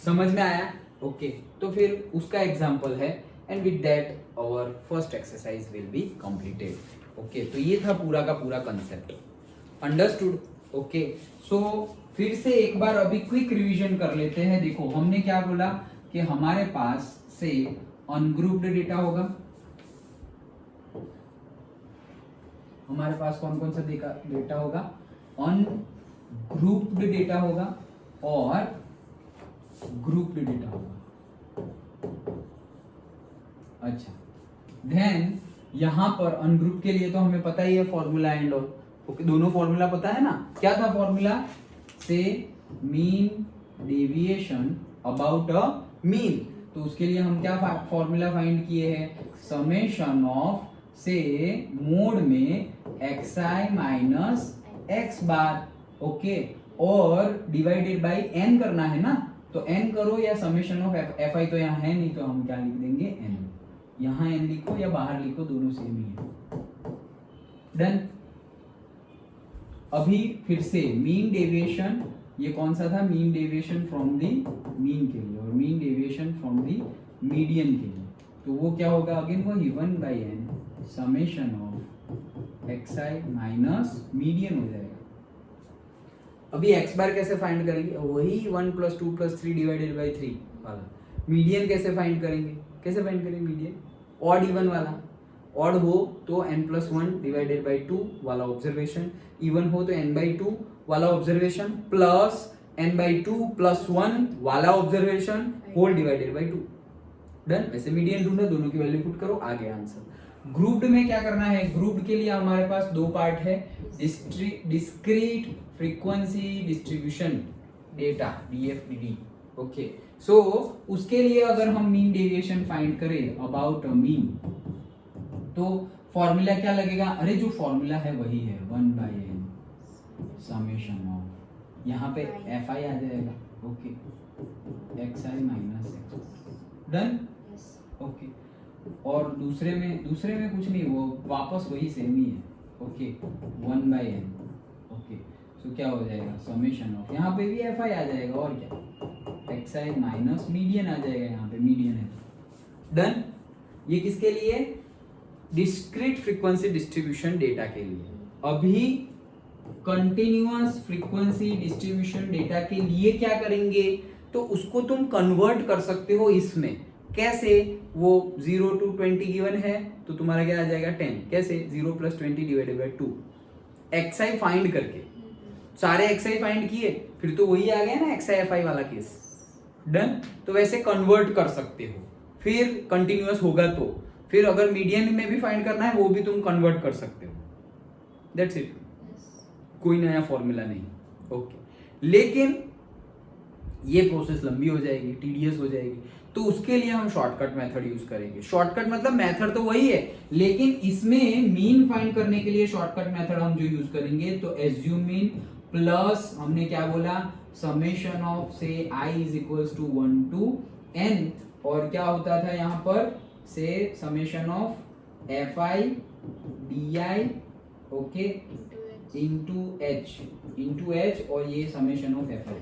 समझ में आया? ओके, तो फिर उसका एग्जांपल है, and with that our first exercise will be completed. Okay, तो ये था पूरा का पूरा कंसेप्ट। अंडरस्टूड? ओके, सो फिर से एक बार अभी क्विक रिवीजन कर लेते हैं। देखो हमने क्या बोला कि हमारे पास से अनग्रुप्ड डेटा होगा। हमारे पास कौन कौन सा डेटा होगा? अनग्रुप्ड डेटा होगा और ग्रुप्ड डेटा होगा। अच्छा, देन यहां पर अनग्रुप के लिए तो हमें पता ही है फॉर्मूला एंड ऑल। ओके, दोनों फॉर्मूला पता है ना? क्या था फॉर्मूला? से mean deviation about a mean. तो उसके लिए हम क्या फॉर्मूला फाइंड किए हैं? समेशन ऑफ से मोड में xi माइनस एक्स बार, ओके, और डिवाइडेड बाय n करना है ना, तो n करो या समेशन ऑफ fi तो यहाँ है नहीं तो हम क्या लिख देंगे n, यहाँ n लिखो या बाहर लिखो, दोनों सेम ही है। डन। अभी फिर से मीन डेविएशन, ये कौन सा था, mean deviation from the mean के लिए और mean deviation from the median के लिए, तो वो क्या होगा, अगेन वही 1/n summation of xi minus median हो जाएगा। अभी x बार कैसे फाइंड करेंगे, वही 1 + 2 + 3 डिवाइडेड बाय 3 वाला। मीडियन कैसे फाइंड करेंगे, कैसे फाइंड करेंगे मीडियन, ऑड इवन वाला, ऑड हो तो n+1 डिवाइडेड बाय 2 वाला ऑब्जर्वेशन, इवन हो तो n/2 वाला ऑब्जर्वेशन प्लस n/2 + 1 वाला observation whole divided by 2। Done. वैसे मीडियन ढूंढो, दोनों की वैल्यू पुट करो, आ गया आंसर। ग्रुप्ड में क्या करना है, ग्रुप्ड के लिए हमारे पास दो पार्ट है, discrete frequency distribution data DFDD, okay. So उसके लिए अगर हम मीन डेविएशन फाइंड करें अबाउट अ मीन, तो फॉर्मूला क्या लगेगा, अरे जो फॉर्मूला है वही है 1/n समेशन ऑफ, यहाँ पे fi आ जाएगा, okay, xi minus x. Done, okay. और दूसरे में कुछ नहीं, वो वापस वही सेम ही है, ओके, 1/n, ओके। सो क्या हो जाएगा, समेशन ऑफ, यहाँ पे भी fi आ जाएगा और क्या, xi माइनस मीडियन आ जाएगा, यहाँ पे मीडियन है। डन। ये किसके लिए, डिस्क्रीट फ्रीक्वेंसी डिस्ट्रीब्यूशन डेटा के लिए। अभी कंटिन्यूअस फ्रीक्वेंसी डिस्ट्रीब्यूशन डेटा के लिए क्या करेंगे, तो उसको तुम कन्वर्ट कर सकते हो इसमें, कैसे, वो 0 to 20 गिवन है तो तुम्हारा क्या आ जाएगा 10, कैसे 0 + 20 डिवाइडेड बाय 2, xi फाइंड करके, सारे xi फाइंड किए, फिर तो वही आ गया ना xi fi वाला केस। डन। तो वैसे कन्वर्ट कर सकते हो, फिर कंटिन्यूअस होगा तो फिर अगर मीडियन में भी फाइंड करना है वो भी तुम कन्वर्ट कर सकते हो, दैट्स इट, कोई नया फॉर्मूला नहीं, ओके। लेकिन ये प्रोसेस लंबी हो जाएगी, टीडियस हो जाएगी, तो उसके लिए हम शॉर्टकट मेथड यूज करेंगे। शॉर्टकट मतलब मेथड तो वही है, लेकिन इसमें मीन फाइंड करने के लिए शॉर्टकट मेथड हम जो यूज करेंगे, तो एज्यूम मीन प्लस हमने क्या बोला, समेशन ऑफ से i = 1 to n, और क्या होता था यहाँ पर से summation of fi di, okay, into h और ये summation of fi।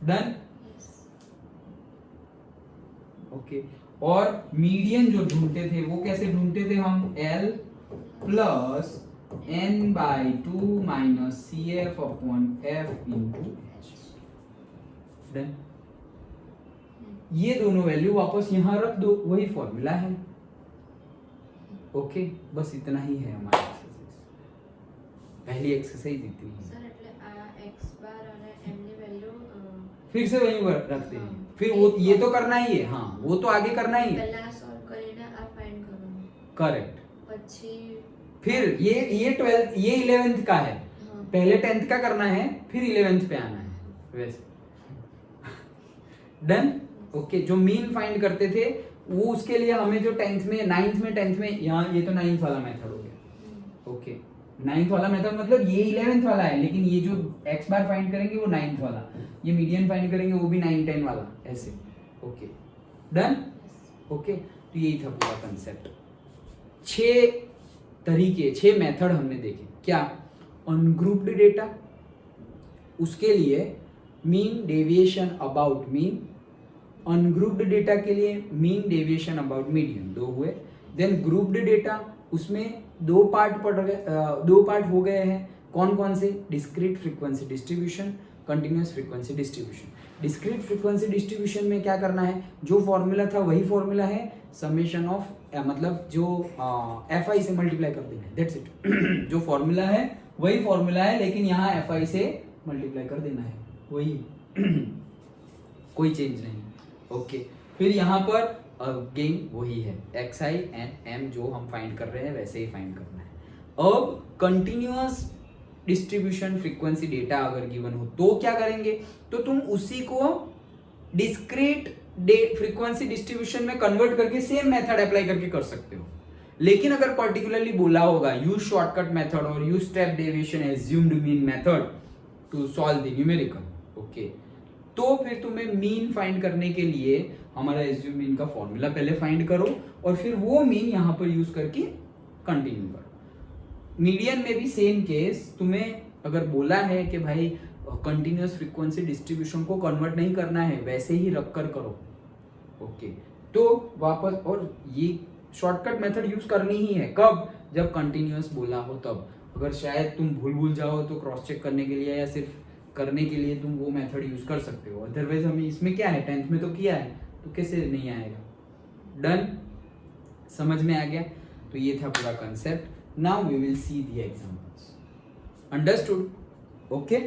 Done, okay. और मीडियन जो ढूंढते थे वो कैसे ढूंढते थे हम, l + n/2 - CF/f into h। Done. ये दोनों वैल्यू वापस यहां रख दो, वही फॉर्मूला है, ओके। बस इतना ही है हमारा एक्सरसाइज, पहली एक्सरसाइज इतनी है। सर એટલે આ x બાર અને m ની વેલ્યू फिर से वही रखते हैं, फिर वो ये तो करना ही है, हाँ वो तो आगे करना ही है, પહેલા સોલ્વ કરીને આ ફાઇન્ડ કરવાનું, करेक्ट। પછી फिर ये 12th, ये 11th का है, हाँ पहले 10th का करना है, फिर 11th पे आना है, वैसे। Done, okay. जो मीन फाइंड करते थे वो उसके लिए हमें जो 9th में यहाँ ये तो 9th वाला मेथड हो गया, ओके। 9th वाला मेथड मतलब ये 11th वाला है, लेकिन ये जो x बार फाइंड करेंगे वो 9th वाला, ये मीडियन फाइंड करेंगे वो भी 9, 10 वाला, ऐसे, ओके। Done, okay. तो यही था पूरा कंसेप्ट। 6 मेथड हमने देखे, क्या, अनग्रुप्ड डेटा, उसके लिए mean deviation about mean, ungrouped data के लिए मीन डेविएशन अबाउट मीडियन, 2 हुए। देन ग्रुप्ड डेटा, उसमें 2 पार्ट हो गए हैं, कौन कौन से, discrete frequency distribution, continuous frequency distribution. Discrete frequency distribution में क्या करना है, जो फॉर्मूला था वही फॉर्मूला है, समेशन ऑफ मतलब जो fi से मल्टीप्लाई कर देना है, दैट्स इट। जो फॉर्मूला है वही फॉर्मूला है, लेकिन यहाँ fi से मल्टीप्लाई कर देना है, वही कोई चेंज नहीं, ओके। फिर यहाँ पर अगेन वही है, xi and m जो हम फाइंड कर रहे हैं वैसे ही फाइंड करना है। अब कंटिन्यूअस डिस्ट्रीब्यूशन फ्रीक्वेंसी डेटा अगर गिवन हो तो क्या करेंगे, तो तुम उसी को डिस्क्रीट फ्रीक्वेंसी डिस्ट्रीब्यूशन में कन्वर्ट करके सेम मेथड अप्लाई करके कर सकते हो। लेकिन अगर पर्टिकुलरली बोला होगा use shortcut method or use step deviation assumed mean method to solve the numerical, okay, तो फिर तुम्हें मीन फाइंड करने के लिए हमारा एज्यूम मीन का फॉर्मूला पहले फाइंड करो और फिर वो मीन यहां पर यूज करके कंटिन्यू करो। मीडियन में भी सेम केस, तुम्हें अगर बोला है कि भाई कंटिन्यूअस फ्रीक्वेंसी डिस्ट्रीब्यूशन को कन्वर्ट नहीं करना है, वैसे ही रख कर करो, ओके, तो वापस और ये शॉर्टकट मेथड यूज करनी ही है। कब? जब कंटिन्यूअस बोला हो तब। अगर शायद तुम भूल जाओ तो क्रॉस चेक करने के लिए या सिर्फ करने के लिए तुम वो मेथड यूज कर सकते हो। अदरवाइज हमें इसमें क्या है, 10th में तो किया है तो कैसे नहीं आएगा। डन, समझ में आ गया? तो ये था पूरा concept. Now we will see the examples. Understood? Okay.